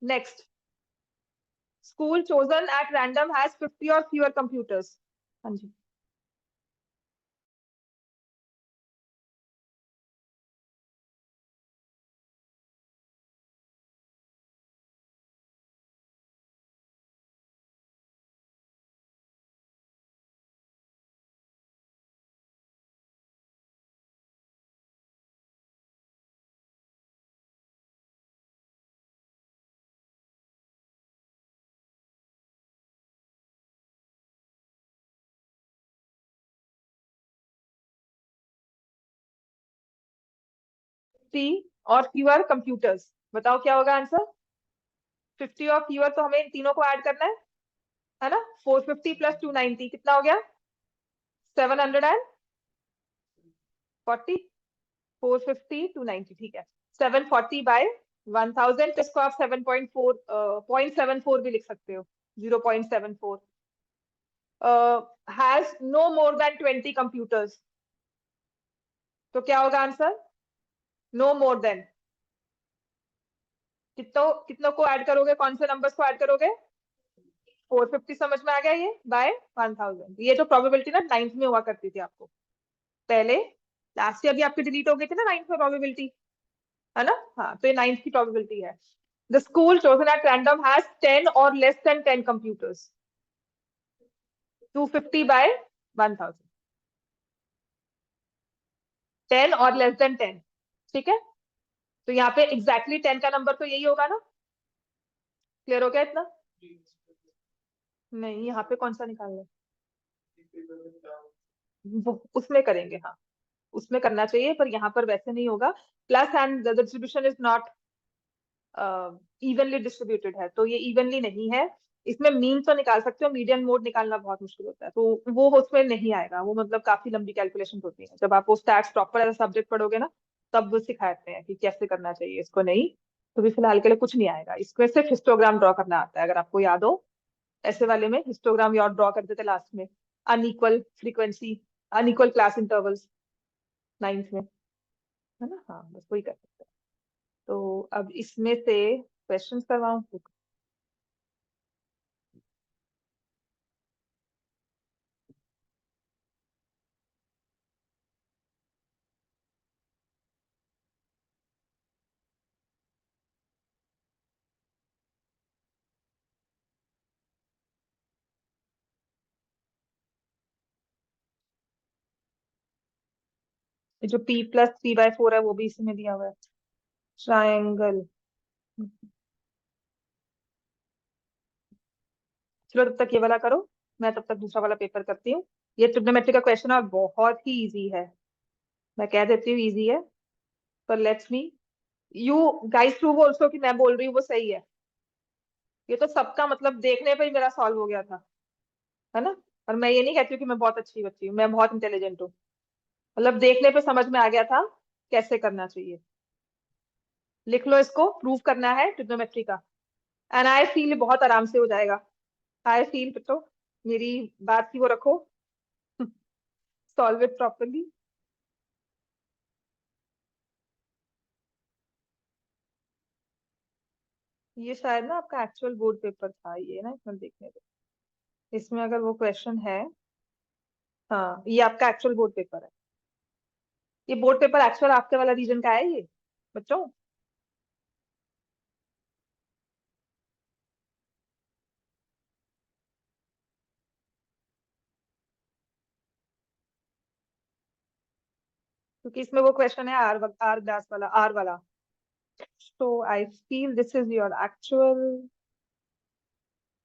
Next, school chosen at random has 50 or fewer computers। हाँ जी। और फ्यूअर कंप्यूटर्स, बताओ क्या होगा आंसर? 50 और फ्यूअर, तो हमें इन तीनों को ऐड करना है ना। 450 + 290 कितना हो गया? 740। 450 290, ठीक है। 740/1000, इसको आप 7.4 0.74 भी लिख सकते हो। 0.74 has no more than 20 computers. तो क्या होगा आंसर? No more then. कितनों कितनों को ऐड करोगे, कौन से नंबर्स को ऐड करोगे? 450, समझ में आ गया ये, बाय 1000। ये जो प्रोबेबिलिटी ना 9th में हुआ करती थी आपको पहले, लास्ट ईयर भी आपकी डिलीट हो गई थी ना 9th में प्रोबेबिलिटी, है ना। हाँ, तो ये 9th की प्रोबेबिलिटी है। The school chosen at random has 10 or less than 10 computers। 250/1000। 10 और लेस देन 10। ठीक है, तो यहाँ पे एग्जैक्टली 10 का नंबर तो यही होगा ना। क्लियर हो गया इतना? नहीं, यहाँ पे कौन सा निकालना है? वो उसमें करेंगे, हाँ उसमें करना चाहिए, पर यहाँ पर वैसे नहीं होगा। Plus and the distribution is not evenly distributed है, तो ये इवनली नहीं है। इसमें मीन तो निकाल सकते हो, मीडियन मोड निकालना बहुत मुश्किल होता है, तो वो उसमें नहीं आएगा। वो मतलब काफी लंबी कैलकुलेशन होती है, जब आप वो स्टैट्स प्रॉपर एज सब्जेक्ट पढ़ोगे ना, तब वो सिखाते हैं कि कैसे करना चाहिए इसको। नहीं, तो भी फिलहाल के लिए कुछ नहीं आएगा। इसमें सिर्फ हिस्टोग्राम ड्रॉ करना आता है, अगर आपको याद हो। ऐसे वाले में हिस्टोग्राम याद ड्रॉ करते थे लास्ट में। Unequal frequency, unequal class intervals, 9th में, है ना। हाँ, बस वही कर सकते हैं। तो अब इसमें से क्वेश्चंस करवाऊं? जो P + 3/4 है वो भी इसमें दिया हुआ है। ट्रायंगल। चलो तब तक ये वाला करो, मैं तब तक दूसरा वाला पेपर करती हूँ। ये ट्रिग्नोमेट्री का क्वेश्चन है और बहुत ही इजी है, मैं कह देती हूँ इजी है। पर let's me you guys prove also कि मैं बोल रही हूँ वो सही है। ये तो सबका मतलब देखने पे ही मेरा सॉल्व हो गया था, है ना। और मैं ये नहीं कहती हूँ कि मैं बहुत अच्छी बच्ची हूँ, मैं बहुत इंटेलिजेंट हूँ। मतलब देखने पे समझ में आ गया था कैसे करना चाहिए। लिख लो, इसको प्रूव करना है ट्रिग्नोमेट्री का। एंड आई फील बहुत आराम से हो जाएगा। आई फील तो मेरी बात की वो रखो, सॉल्व इट प्रॉपरली। ये शायद ना आपका एक्चुअल बोर्ड पेपर था ये ना, इसमें देखने दो। इसमें अगर वो क्वेश्चन है, हाँ ये आपका एक्चुअल बोर्ड पेपर है। ये बोर्ड पेपर एक्चुअल आपके वाला रीजन का है ये बच्चों। क्योंकि इसमें वो क्वेश्चन है आर आर ग्लास वाला, आर वाला। So I feel this is your actual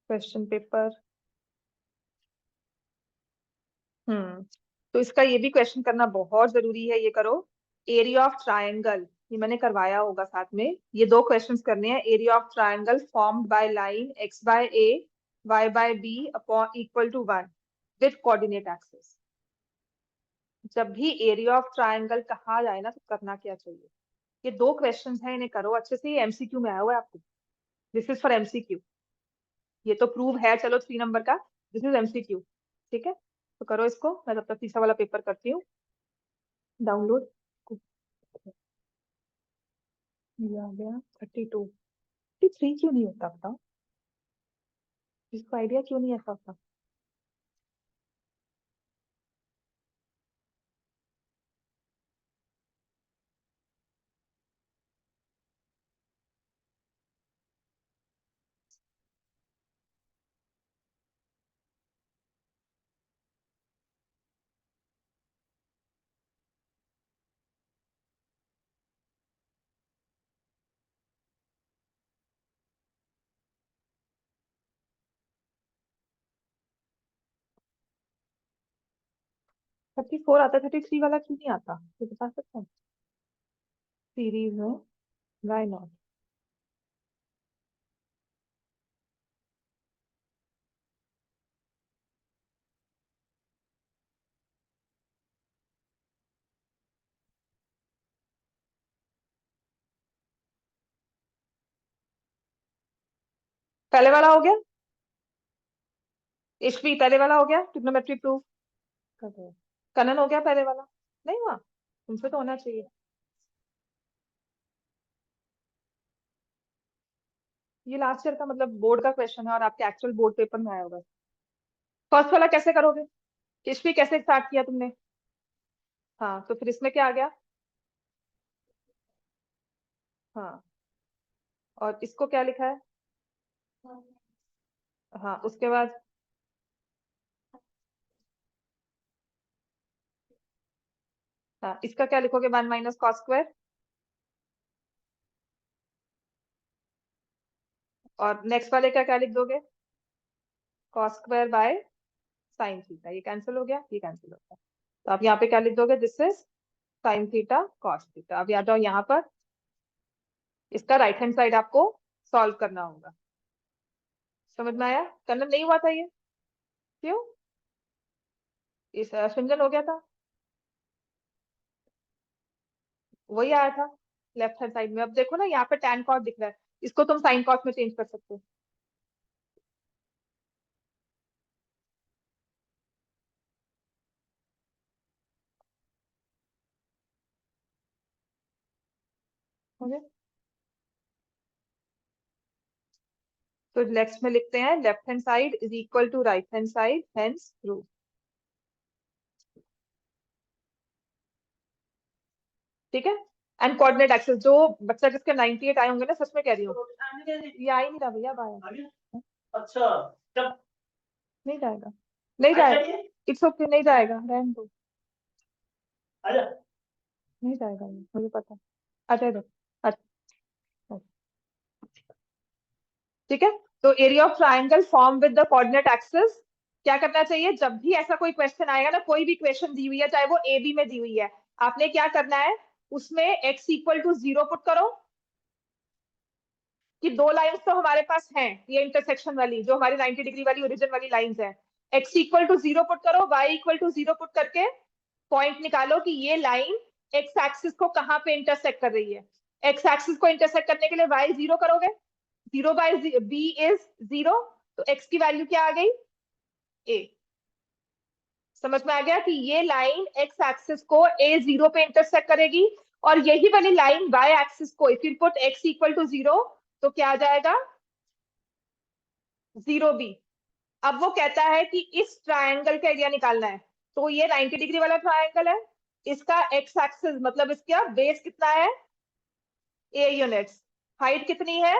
question paper. तो इसका ये भी क्वेश्चन करना बहुत जरूरी है, ये करो। एरिया ऑफ ट्रायंगल, ये मैंने करवाया होगा साथ में। ये दो क्वेश्चंस करने हैं। Area of triangle formed by line x by a y by b upon equal to 1 with coordinate axis. जब भी एरिया ऑफ ट्रायंगल कहा जाए ना तो करना क्या चाहिए। ये दो क्वेश्चंस हैं, इन्हें करो अच्छे से। ये एमसीक्यू में आया हुआ है आपको, दिस इज फॉर एमसीक्यू। ये तो प्रूव है, चलो 3 नंबर का, दिस इज एमसीक्यू। ठीक है, तो करो इसको। मैं तब तक तीसरा वाला पेपर करती हूँ डाउनलोड। ये आ गया 32। 33 क्यों नहीं होता बताओ, इसको आइडिया क्यों नहीं ऐसा होता। थर्टी फोर आता, 33 वाला क्यों नहीं आता, ये बता सकते हैं सीरीज में। Why not. पहले वाला हो गया, एचपी पहले वाला हो गया, ट्रिग्नोमेट्री प्रूफ कर दो। कनन हो गया पहले वाला, नहीं हुआ, तुमसे तो होना चाहिए। ये लास्ट ईयर का मतलब बोर्ड का क्वेश्चन है और आपके एक्चुअल बोर्ड पेपर में आया होगा। फर्स्ट वाला कैसे करोगे, एचपी कैसे स्टार्ट किया तुमने। हाँ तो फिर इसमें क्या आ गया। हाँ, और इसको क्या लिखा है। हाँ उसके बाद, हाँ इसका क्या लिखोगे, 1 माइनस कॉस स्क्वायर। और नेक्स्ट वाले का क्या लिख दोगे, cos square by sine theta. ये कैंसिल हो गया, ये कैंसिल हो गया। तो आप यहाँ पे क्या लिख दोगे, this is sine theta cos theta. अब आ जाओ यहाँ पर, इसका राइट हैंड साइड आपको सॉल्व करना होगा। समझ में आया, करना नहीं हुआ था ये, क्यों, इस सिंगल हो गया था, वही आया था लेफ्ट हैंड साइड में। अब देखो ना यहाँ पे tan cos दिख रहा है, इसको तुम साइन cos में चेंज कर सकते हो। ओके, तो नेक्स्ट में लिखते हैं left hand side is equal to right hand side, hence prove. ठीक है, एंड कोऑर्डिनेट एक्सिस, जो बच्चा जिसके 98 आए होंगे ना, सच में कह रही हूँ, ये आ ही नहीं रहा भैया बाहर। अच्छा, जब नहीं जाएगा, नहीं जाएगा, इट्स ओके, नहीं जाएगा, रहने दो, नहीं जाएगा ये मुझे पता है। अच्छा दो, अच्छा। ठीक है, तो area of triangle form with the coordinate axis. क्या करना चाहिए, जब भी ऐसा कोई क्वेश्चन आएगा ना, कोई भी क्वेश्चन दी हुई है चाहे वो ए बी में दी हुई है, आपने क्या करना है, उसमें x इक्वल टू 0 पुट करो। कि दो लाइंस तो हमारे पास हैं, ये इंटरसेक्शन वाली जो हमारी 90 डिग्री वाली ओरिजिन वाली लाइंस है। x इक्वल टू 0 पुट करो, y इक्वल टू 0 पुट करके पॉइंट निकालो कि ये लाइन एक्स एक्सिस को कहाँ पे इंटरसेक्ट कर रही है? एक्स एक्सिस को इंटरसेक्ट करने के लिए y 0 करोगे, 0 बाय b इज 0, तो x की वैल्यू क्या आ गई? a। समझ में आ गया कि ये लाइन एक्स एक्सिस को a0 पे इंटरसेक्ट करेगी, और यही वाली लाइन y एक्सिस को, if you put x equal to 0, तो क्या आ जाएगा? 0b। अब वो कहता है कि इस ट्रायंगल का एरिया निकालना है, तो ये 90 डिग्री वाला ट्रायंगल है, इसका एक्स एक्सिस मतलब इसका बेस कितना है? a यूनिट्स, हाइट कितनी है?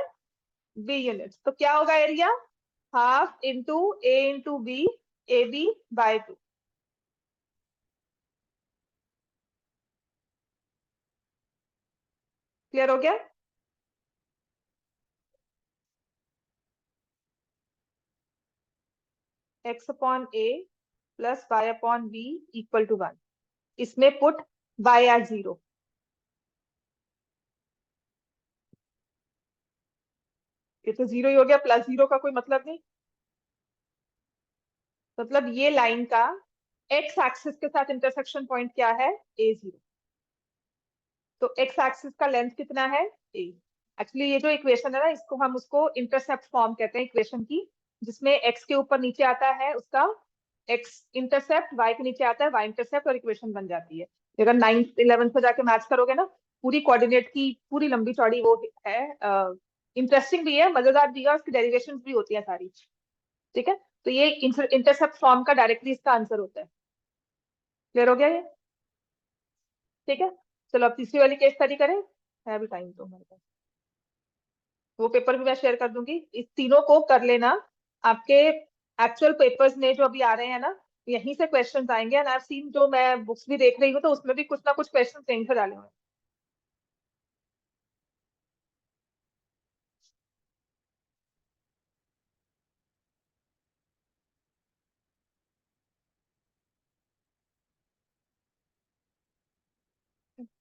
b यूनिट्स, तो क्या होगा area? Half into a into B, A B by 2। Clear हो गया? x upon a plus y upon b equal to 1, इसमें पुट y एट 0। ये तो 0 ही हो गया, प्लस 0 का कोई मतलब नहीं। मतलब ये लाइन का एक्स एक्सिस के साथ इंटरसेक्शन पॉइंट क्या है? a0। तो एक्स एक्सिस का लेंथ कितना है? a। एक्चुअली ये जो इक्वेशन है ना, इसको हम उसको इंटरसेप्ट फॉर्म कहते हैं इक्वेशन की, जिसमें x के ऊपर नीचे आता है उसका x इंटरसेप्ट, y के नीचे आता है y इंटरसेप्ट, और इक्वेशन बन जाती है। अगर 9th 11th को जाके मैच करोगे ना, पूरी कोऑर्डिनेट की पूरी लंबी चौड़ी वो है। इंटरेस्टिंग भी है, मजेदार भी है, और उसकी डेरिवेशन भी होती है सारी। ठीक है, तो ये इंटरसेप्ट फॉर्म का डायरेक्टली इसका आंसर होता है। क्लियर हो गया ये? ठीक है, चलो अब तीसरी वाली केस स्टडी करें, है अभी टाइम तो हमारे पास। वो पेपर भी मैं शेयर कर दूंगी, इस तीनों को कर लेना। आपके एक्चुअल पेपर्स में जो अभी आ रहे हैं ना, यहीं से क्वेश्चंस आएंगे, एंड आई हैव सीन, जो मैं बुक्स भी देख रही हूँ तो उसमें भी कुछ ना कुछ क्वेश्चंस यहीं से डाले हुए हैं।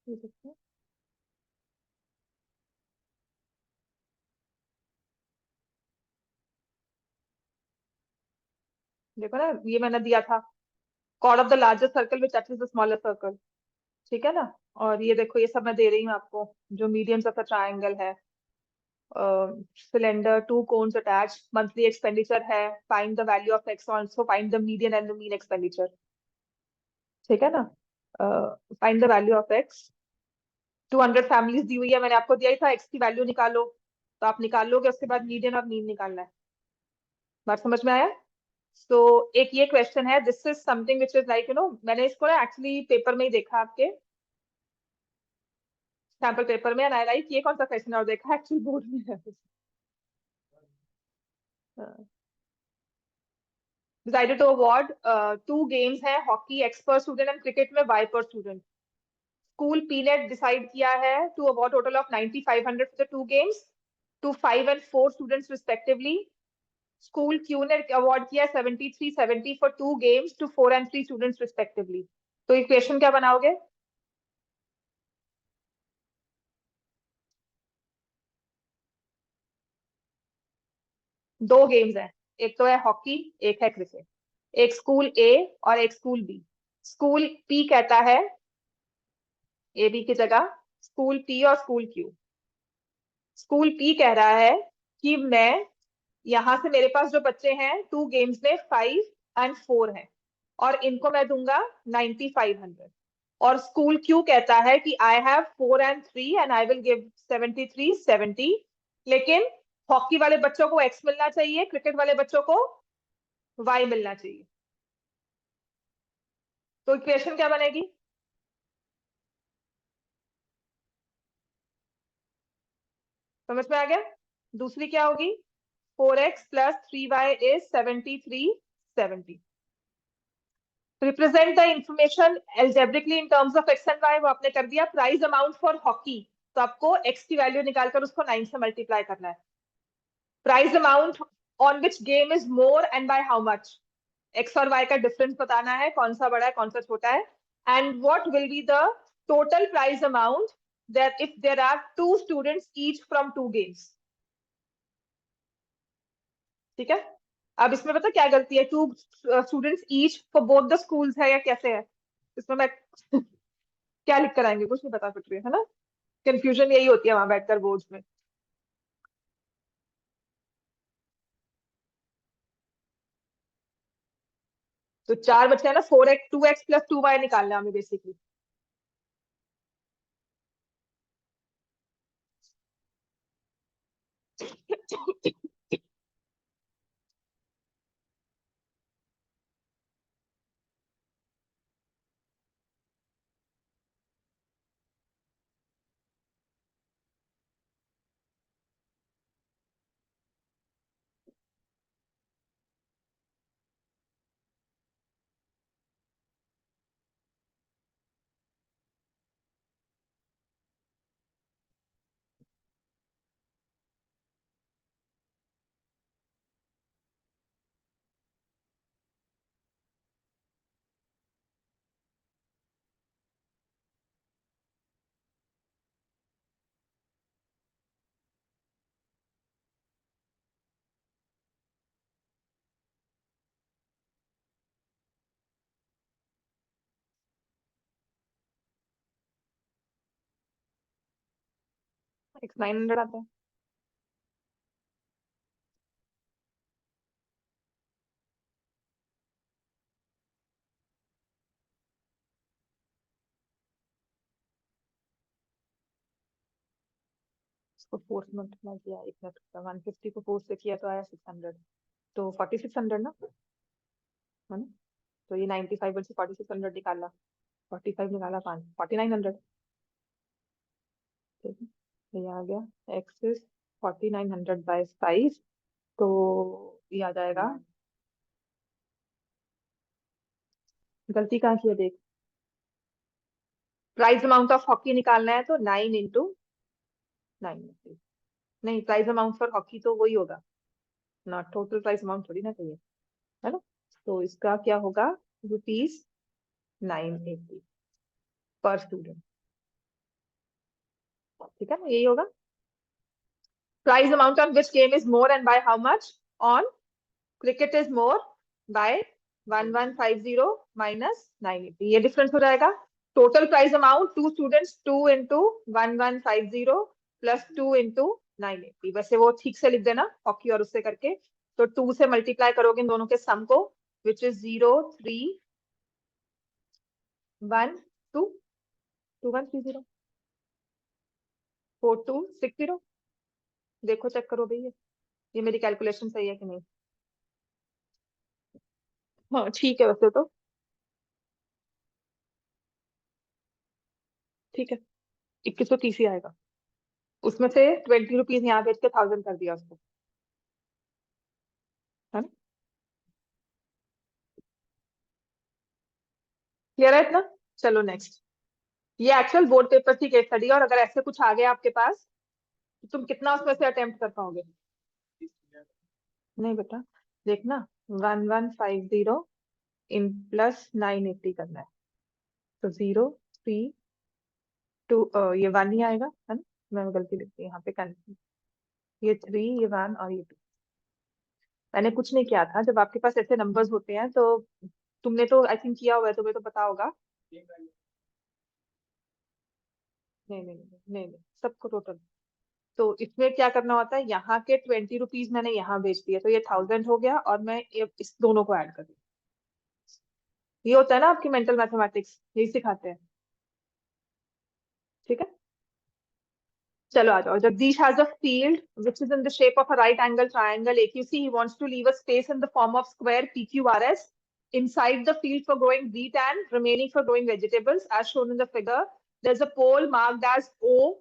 ये देखो, देखो ना, ये मैंने दिया था, chord of the largest circle which touches the smaller circle. ठीक है ना? और ये देखो, ये सब मैं दे रही हूँ आपको, जो मीडियम्स ऑफ द ट्राइंगल है, cylinder, two cones attach, monthly expenditure है, find the value of x, also find the median and the mean expenditure. ठीक है ना? Find the value of x, 200 families दी हुई है, मैंने आपको दिया ही था, एक्स की वैल्यू निकालो, तो आप निकाल लोगे, उसके बाद मीडियन और मीन निकालना है। बात समझ में आया? तो एक ये क्वेश्चन है, this is something which is like मैंने इसको ना एक्चुअली पेपर में ही देखा, आपके सैम्पल पेपर में, आई लाइक ये कौन सा क्वेश्चन और देखा एक्चुअल बोर्ड में है। डिसाइडेड टू अवार्ड 2 गेम्स है, हॉकी एक्स पर स्टूडेंट एंड क्रिकेट में वाई पर स्टूडेंट। स्कूल पी ने डिसाइड किया है to award total of 9500 for the 2 games to 5 and 4 students respectively. School Q ने अवार्ड किया 7370 for 2 games to 4 and 3 students respectively. तो इक्वेशन क्या बनाओगे? दो गेम्स हैं, एक तो है हॉकी, एक है क्रिकेट, एक स्कूल ए और एक स्कूल बी। स्कूल पी कहता है, ए बी की जगह स्कूल पी और स्कूल क्यू। स्कूल पी कह रहा है कि मैं, यहाँ से मेरे पास जो बच्चे हैं 2 गेम्स में 5 and 4 हैं, और इनको मैं दूंगा 9500। और स्कूल क्यू कहता है कि I have 4 and 3 and I will give 7370, लेकिन हॉकी वाले बच्चों को एक्स मिलना चाहिए, क्रिकेट वाले बच्चों को वाई मिलना चाहिए। तो इक्वेशन क्या बनेगी? समझ में आ गया? दूसरी क्या होगी? 4x plus 3y is 7370। Represent the information algebraically in terms of X and Y, वो आपने कर दिया। प्राइस अमाउंट फॉर हॉकी, तो आपको एक्स की वैल्यू निकालकर उसको 9 से मल्टीप्लाई करना है। Price amount on which game is more and by how much, x और वाई का डिफरेंस बताना है, कौन सा बड़ा है कौन सा छोटा है। And what will be the total price amount that if there are 2 students each from 2 games. ठीक है, अब इसमें पता क्या गलती है, 2 students each for both the schools है या कैसे है? इसमें मैं क्या लिख कर आएंगे, कुछ नहीं पता कुछ भी, है ना। कंफ्यूजन यही होती है वहां बैठकर बोर्ड्स में। तो 4 बचे हैं ना, 4x 2x प्लस 2y निकालना है हमें बेसिकली। x 900 आता है। इसको 4 से मल्टीप्लाई किया, एक मिनट, 150 को 4 से किया तो आया 600, तो 4600 ना, है ना। तो ये 95 से 4600 निकाला, 45 निकाला, 5 4900। ठीक है, तो ये आ गया x इज 4900/5। तो ये आ जाएगा, गलती कहाँ की है देख, प्राइस अमाउंट ऑफ हॉकी निकालना है तो 9 इंटू 9, नहीं प्राइस अमाउंट फॉर हॉकी तो वही होगा ना, टोटल प्राइस अमाउंट थोड़ी ना चाहिए, है ना। तो इसका क्या होगा, ₹980 पर स्टूडेंट। ठीक है ना, यही होगा। Price amount on which game is more and by how much, on cricket is more by 1150 minus 980, ये डिफरेंस हो जाएगा। Total price amount to students 2 into 1150 plus 2 into 980। वैसे वो ठीक से लिख देना हॉकी और उससे करके, तो 2 से मल्टीप्लाई करोगे इन दोनों के सम को, विच इज 031222130 4260। देखो चेक करो भैया, ये मेरी कैलकुलेशन सही है कि नहीं। हाँ ठीक है वैसे तो, ठीक है, 2130 ही आएगा। उसमें से 20 रुपीज यहाँ भेज के 1000 कर दिया उसको, है ना। क्लियर है इतना। चलो नेक्स्ट, ये एक्चुअल बोर्ड पेपर की केस स्टडी, और अगर ऐसे कुछ आ गया आपके पास तो तुम कितना उसमें से अटेम्प्ट कर पाओगे। नहीं बेटा, देखना, 1150 इन प्लस 980 करना है, तो 0 3 2, ये 1 ही आएगा, है ना। मैं गलती लिखती हूँ यहाँ पे, कैंसिल, ये 3, ये 1 और ये 2। मैंने कुछ नहीं किया था, जब आपके पास ऐसे नंबर्स होते हैं तो तुमने तो आई थिंक किया हुआ है, तुम्हें तो पता होगा। नहीं नहीं नहीं नहीं नहीं, सबको टोटल। तो इसमें क्या करना होता है, यहाँ के 20 रुपीज मैंने यहाँ भेज दिया, तो ये 1000 हो गया, और मैं इस दोनों को ऐड कर दूँ। ये होता है ना आपकी मेंटल मैथमेटिक्स, यही सिखाते हैं। ठीक है, चलो आ जाओ। Jagdish has a field which is in the shape of a right angle triangle AQC. He wants to leave a space in the form of square PQRS inside the field for growing wheat and remaining for growing vegetables as shown in the figure. There's a pole marked as O,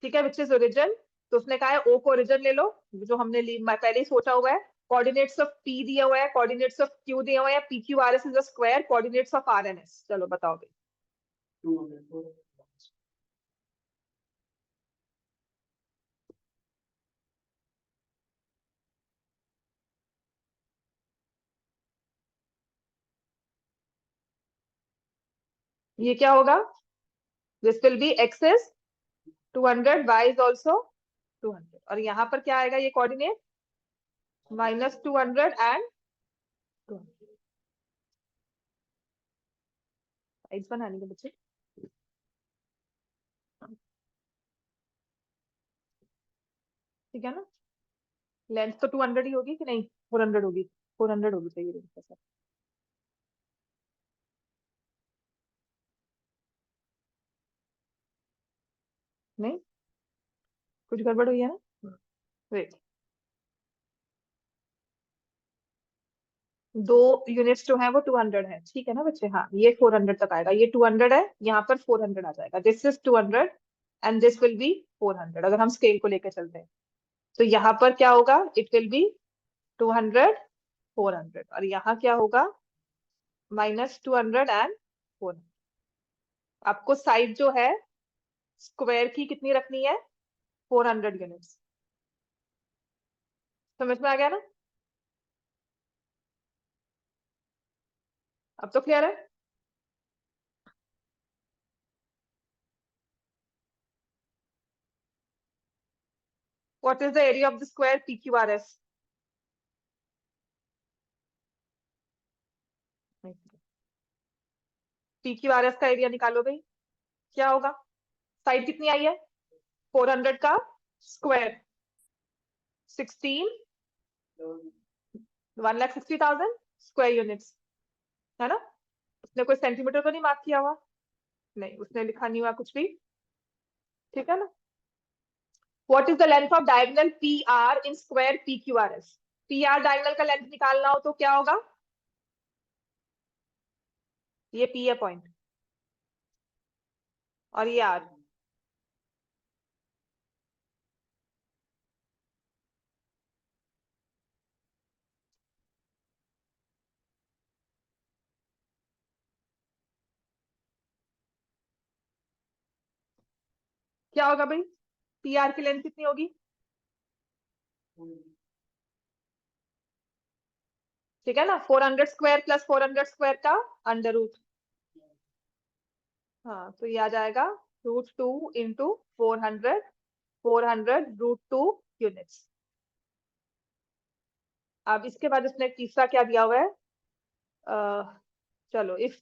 ठीक है, which is origin. तो उसने कहा है ओ को origin ले लो, जो हमने पहले ही सोचा हुआ है। कोऑर्डिनेट्स ऑफ पी दिया हुआ है, कोऑर्डिनेट्स ऑफ क्यू दिया हुआ है, P Q R S is a square, coordinates of R and S. चलो बताओ भाई। ये क्या होगा, this will be X is 200, Y is also 200, और यहाँ पर क्या आएगा, ये कोऑर्डिनेट -200 एंड 200। बनाने के बच्चे, ठीक है ना? लेंथ तो 200 ही होगी कि नहीं? 400 होगी, 400 होगी चाहिए सर। नहीं, कुछ गड़बड़ हुई है ना? वेट, दो यूनिट्स जो है वो 200 है, ठीक है ना बच्चे? हाँ, ये 400 तक आएगा, ये 200 है, यहाँ पर 400 आ जाएगा। This is 200 and this will B 400 अगर हम स्केल को लेकर चलते हैं। तो यहाँ पर क्या होगा? इट विल बी 200, 400, और यहाँ क्या होगा? -200 एंड 400। आपको साइड जो है स्क्वायर की कितनी रखनी है? 400 यूनिट्स। समझ में आ गया ना? अब तो क्लियर है? What is the area of the square PQRS? PQRS का एरिया निकालो भाई, क्या होगा? साइड कितनी आई है? 400 का स्क्वायर 16, 1,60,000 स्क्वायर यूनिट्स, है ना? उसने कोई सेंटीमीटर तो नहीं मार्क किया हुआ? नहीं, उसने लिखा नहीं हुआ कुछ भी, ठीक है ना? What is the length of diagonal PR in square PQRS? PR diagonal का लेंथ निकालना हो तो क्या होगा? ये P है पॉइंट, और ये R। क्या होगा भाई? PR की लेंथ कितनी होगी? ठीक है ना? 400 स्क्वायर प्लस 400 स्क्वायर का अंडर रूट। हाँ, तो ये आ जाएगा √2 इंटू 400, 400 √2 यूनिट्स। अब इसके बाद उसने तीसरा क्या दिया हुआ है? चलो, if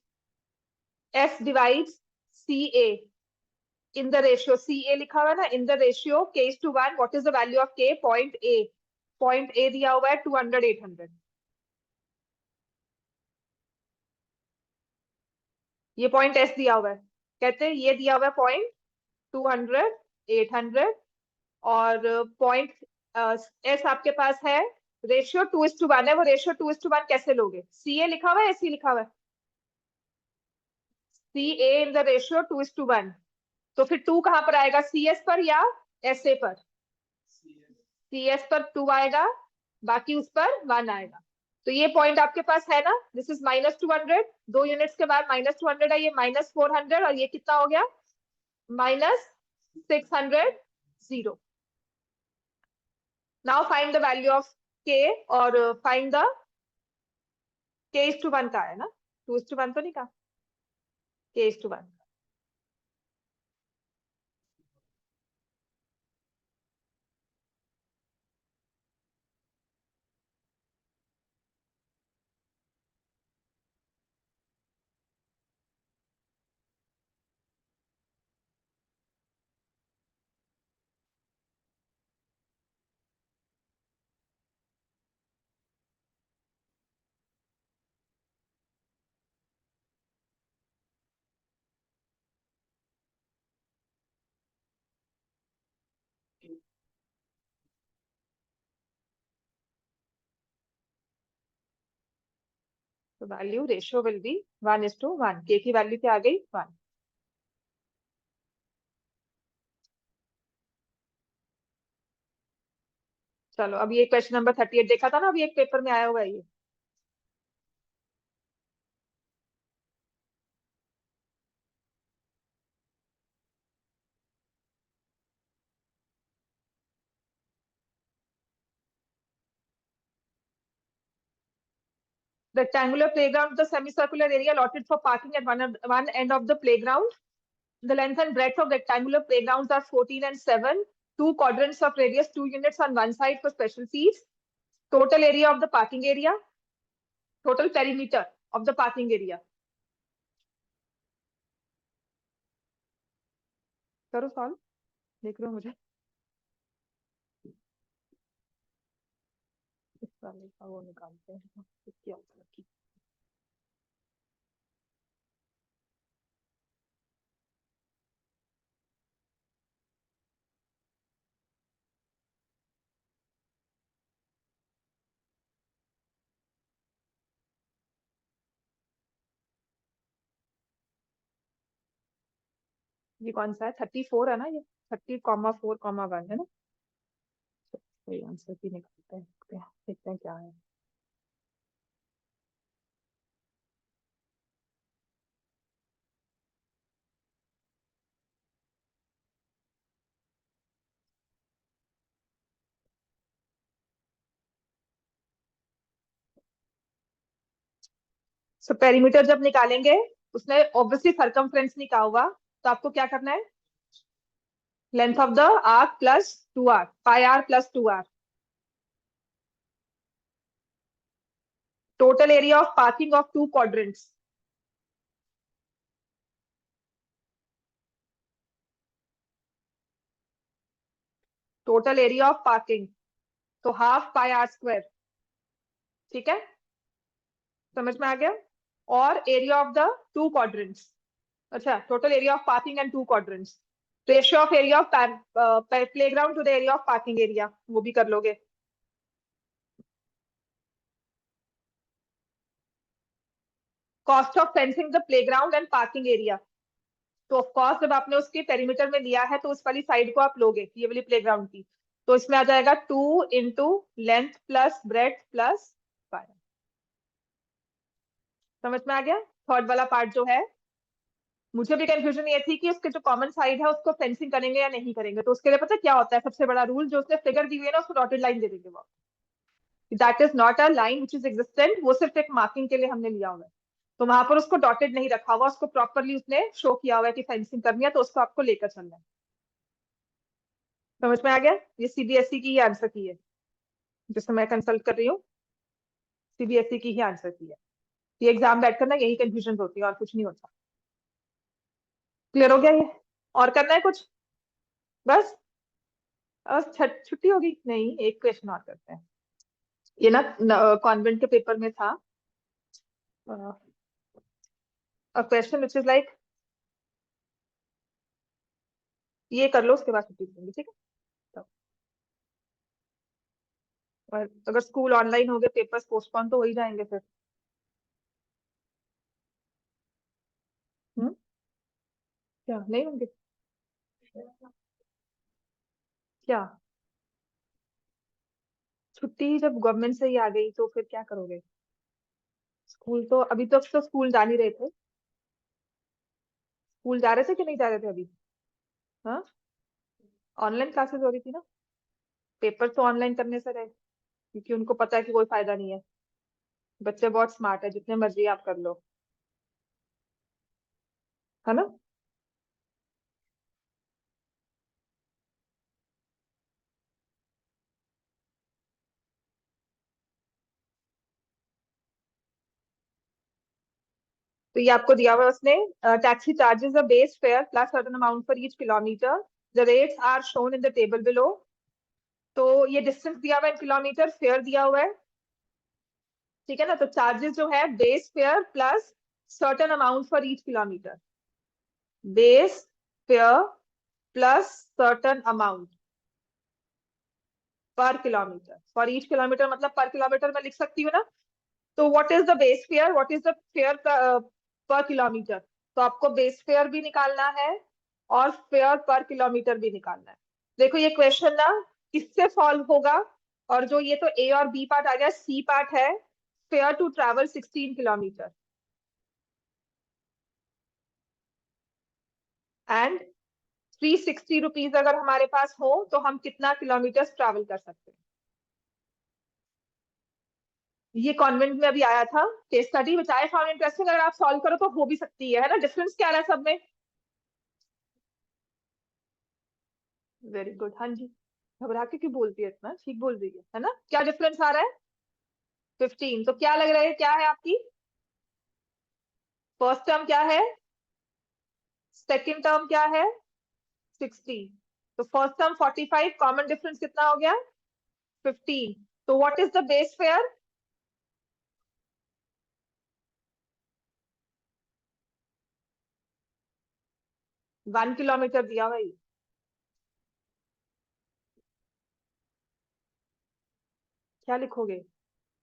S divides CA in the ratio, CA लिखा हुआ है ना, in the ratio K:1, what is the value of K? Point A दिया हुआ है 200, 800। ये पॉइंट S दिया हुआ है, कहते हैं ये दिया हुआ है पॉइंट 200, 800, और पॉइंट S आपके पास है, रेशियो 2:1 है। वो रेशियो 2:1 कैसे लोगे? CA लिखा हुआ है, SC लिखा हुआ है? CA इन द रेशियो 2:1, तो फिर 2 कहां पर आएगा? CS पर या SA पर? CS पर 2 आएगा, बाकी उस पर 1 आएगा। तो ये पॉइंट आपके पास है ना, दिस इज -200, 2 यूनिट्स के बाद -200 है, ये -400, और ये कितना हो गया? -600, 0। Now find the value of K, और फाइंड द K:1 का है ना, 2:1 तो नहीं कहा, K:1। तो value ratio will be 1:1। K की वैल्यू क्या आ गई? 1। चलो, अब ये क्वेश्चन नंबर 38 देखा था ना, अभी एक पेपर में आया हुआ है ये। Rectangular playground, the semicircular area allotted for parking at one end of the playground. The length and breadth of rectangular playgrounds are 14 and 7. Two quadrants of radius, 2 units on one side for special seats. Total area of the parking area. Total perimeter of the parking area. करो solve, देख रहे हो मुझे? वो निकालते हैं इसकी answer की। ये कौन सा है? 34 है ना ये? 30,4,1 है ना? तो आंसर की निकालते हैं, देखते हैं क्या है। सो पेरीमीटर जब निकालेंगे, उसने ऑब्वियसली सरकमफ्रेंस निकाला हुआ, तो आपको क्या करना है? Length of the arc plus 2r, pi R plus 2r। Total area of parking of 2 quadrants. Total area of parking, तो हाफ पाई आर स्क्वायर। ठीक है, समझ में आ गया? और एरिया ऑफ द 2 क्वाड्रेंट्स। अच्छा, total area of parking and 2 quadrants. Ratio of area of playground to the area of parking area, वो भी कर लोगे। Cost of fencing the playground and parking area. तो ऑफ कोर्स जब आपने उसके perimeter में लिया है, तो उस वाली साइड को आप लोगे, ये वाली प्लेग्राउंड की, तो इसमें आ जाएगा 2 into length plus breadth plus pi. समझ में आ गया? थर्ड वाला पार्ट जो है, मुझे भी कंफ्यूजन ये थी कि उसके जो कॉमन साइड है उसको फेंसिंग करेंगे या नहीं करेंगे। तो उसके लिए पता क्या होता है? सबसे बड़ा रूल, जो उसने फिगर दी हुई है ना, उसको डॉटेड लाइन दे देंगे। वो that is not a line which is existent, वो सिर्फ एक मार्किंग के लिए हमने लिया हुआ है। तो वहां पर उसको डॉटेड नहीं रखा हुआ, उसको प्रॉपरली उसने शो किया हुआ है कि फेंसिंग करनी है, तो उसको आपको लेकर चलना है। समझ में आ गया? ये सीबीएसई की ही आंसर की है, जिससे मैं कंसल्ट कर रही हूँ, सीबीएसई की ही आंसर की है। ये एग्जाम बैठ कर ना यही कंफ्यूजन होती है, और कुछ नहीं होता। क्लियर हो गया ये? और करना है कुछ? बस? छुट्टी होगी? नहीं, एक क्वेश्चन और करते हैं। ये ना कॉन्वेंट के पेपर में था, a question which is like, ये कर लो, उसके बाद छुट्टी देंगे, ठीक है? तो, और अगर स्कूल ऑनलाइन हो गए, पेपर्स पोस्टपोन तो हो ही जाएंगे फिर। क्या नहीं होंगे? क्या? छुट्टी जब गवर्नमेंट से ही आ गई तो फिर क्या करोगे? स्कूल तो अभी तक तो स्कूल जा नहीं रहे थे। स्कूल जा रहे थे कि नहीं जा रहे थे अभी? हाँ, ऑनलाइन क्लासेस हो रही थी ना। पेपर तो ऑनलाइन करने से रहे, क्योंकि उनको पता है कि कोई फायदा नहीं है। बच्चे बहुत स्मार्ट है, जितने मर्जी आप कर लो, है ना? तो ये आपको दिया हुआ है उसने, taxi charges a base fare plus certain amount for each kilometre, the rates are shown in the table below. तो ये डिस्टेंस दिया हुआ है किलोमीटर, फेयर दिया हुआ है, ठीक है ना? तो चार्जेस जो है base fare plus certain amount for each kilometre. Base fare plus certain amount पर किलोमीटर, फॉर ईच किलोमीटर मतलब पर किलोमीटर में लिख सकती हूँ ना। तो what is the base fare, what is the fair per kilometre? तो आपको बेस फेयर भी निकालना है और फेयर पर किलोमीटर भी निकालना है। देखो ये क्वेश्चन ना किससे सॉल्व होगा, और जो ये तो ए और बी पार्ट आ गया, सी पार्ट है fare to travel 16 kilometre and 360 rupees अगर हमारे पास हो तो हम कितना किलोमीटर ट्रैवल कर सकते हैं। ये कॉन्वेंट में अभी आया था case study, which I found interesting. अगर आप सॉल्व करो तो हो भी सकती है ना? डिफरेंस क्या रहा है सब में? वेरी गुड, हाँ जी। घबरा के क्यों बोलती है इतना? ठीक बोल रही है ना? क्या डिफरेंस आ रहा है? 15। तो क्या लग रहा है, क्या है आपकी? फर्स्ट टर्म क्या है? सेकेंड टर्म क्या है? 60। तो फर्स्ट टर्म 45, कॉमन डिफरेंस कितना हो गया? 15। तो what is the base fare? One kilometre दिया भाई। क्या लिखोगे?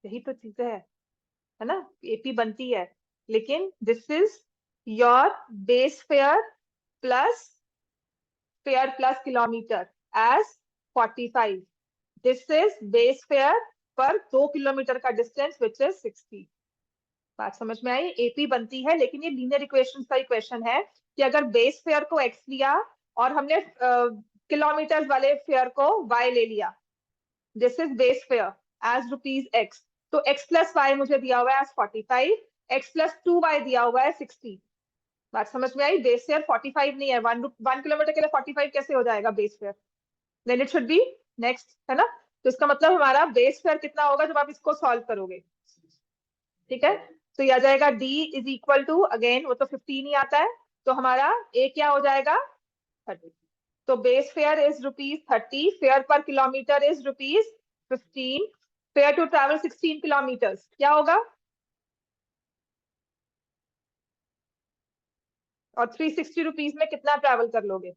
यही तो चीजें है ना, एपी बनती है। लेकिन this is your base fare plus fare plus kilometre as 45। This is base fare पर 2 किलोमीटर का डिस्टेंस विच इज 60। बात समझ में आई? एपी बनती है, लेकिन ये लीनियर इक्वेशन का इक्वेशन है कि अगर बेस फेयर को एक्स लिया और हमने किलोमीटर वाले फेयर को वाई ले लिया, this is base fare as rupees x. तो एक्स प्लस वाई मुझे दिया हुआ है एज 45, एक्स प्लस 2 वाई दिया हुआ है 60। बात समझ में आई? बेस फेयर 45 नहीं है, 1 किलोमीटर के लिए 45 कैसे हो जाएगा base fare? Then it should be next, है ना? तो इसका मतलब हमारा बेस फेयर कितना होगा जब आप इसको सॉल्व करोगे? ठीक है, तो ये आ जाएगा d is equal to, again वो तो 15 ही आता है, तो हमारा a क्या हो जाएगा? 30। तो base fare is rupees 30, fare per kilometre is rupees 15, fare to travel 16 kilometre क्या होगा? और 360 रुपीज में कितना ट्रैवल कर लोगे?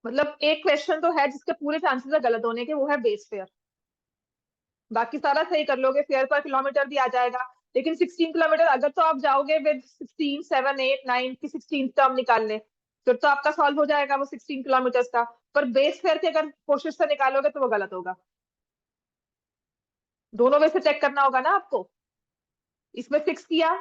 मतलब एक क्वेश्चन तो है जिसके पूरे चांसेस है गलत होने के, वो है बेस फेयर। बाकी सारा सही कर लोगे, फेयर पर किलोमीटर भी आ जाएगा। लेकिन 16 किलोमीटर अगर तो आप जाओगे विद 16, 7, 8, 9 की 16 टर्म निकालने, फिर तो आपका सॉल्व हो जाएगा वो 16 किलोमीटर का। पर बेस फेयर के अगर कोशिश से निकालोगे तो वो गलत होगा। दोनों वे से चेक करना होगा ना आपको। इसमें 6 किया,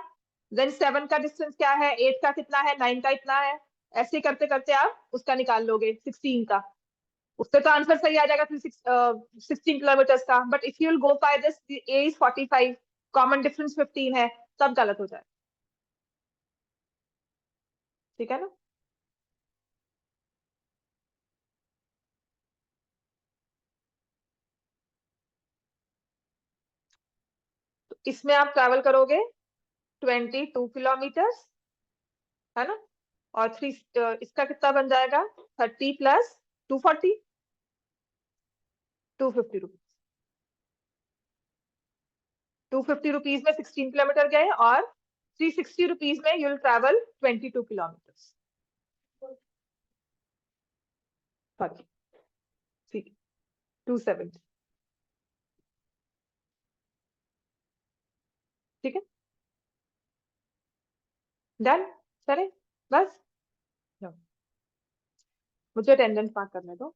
देन 7 का डिस्टेंस क्या है, 8 का कितना है, 9 का इतना है। ऐसे करते करते आप उसका निकाल लोगे 16 का। उससे तो आंसर सही आ जाएगा 16 किलोमीटर का। But if you will go by this, a is 45, common difference 15 है, तब गलत हो जाए। ठीक है ना? तो इसमें आप ट्रैवल करोगे 22 किलोमीटर, है ना? और थ्री, इसका कितना बन जाएगा? 30 प्लस 240, 250 रुपीज। 250 रुपीज में 16 किलोमीटर गए, और 360 रुपीज में यूल ट्रैवल 22 किलोमीटर। सॉरी, ठीक, 270। ठीक है, डन। चले, बस। लो, मुझे अटेंडेंस मार्क करने दो।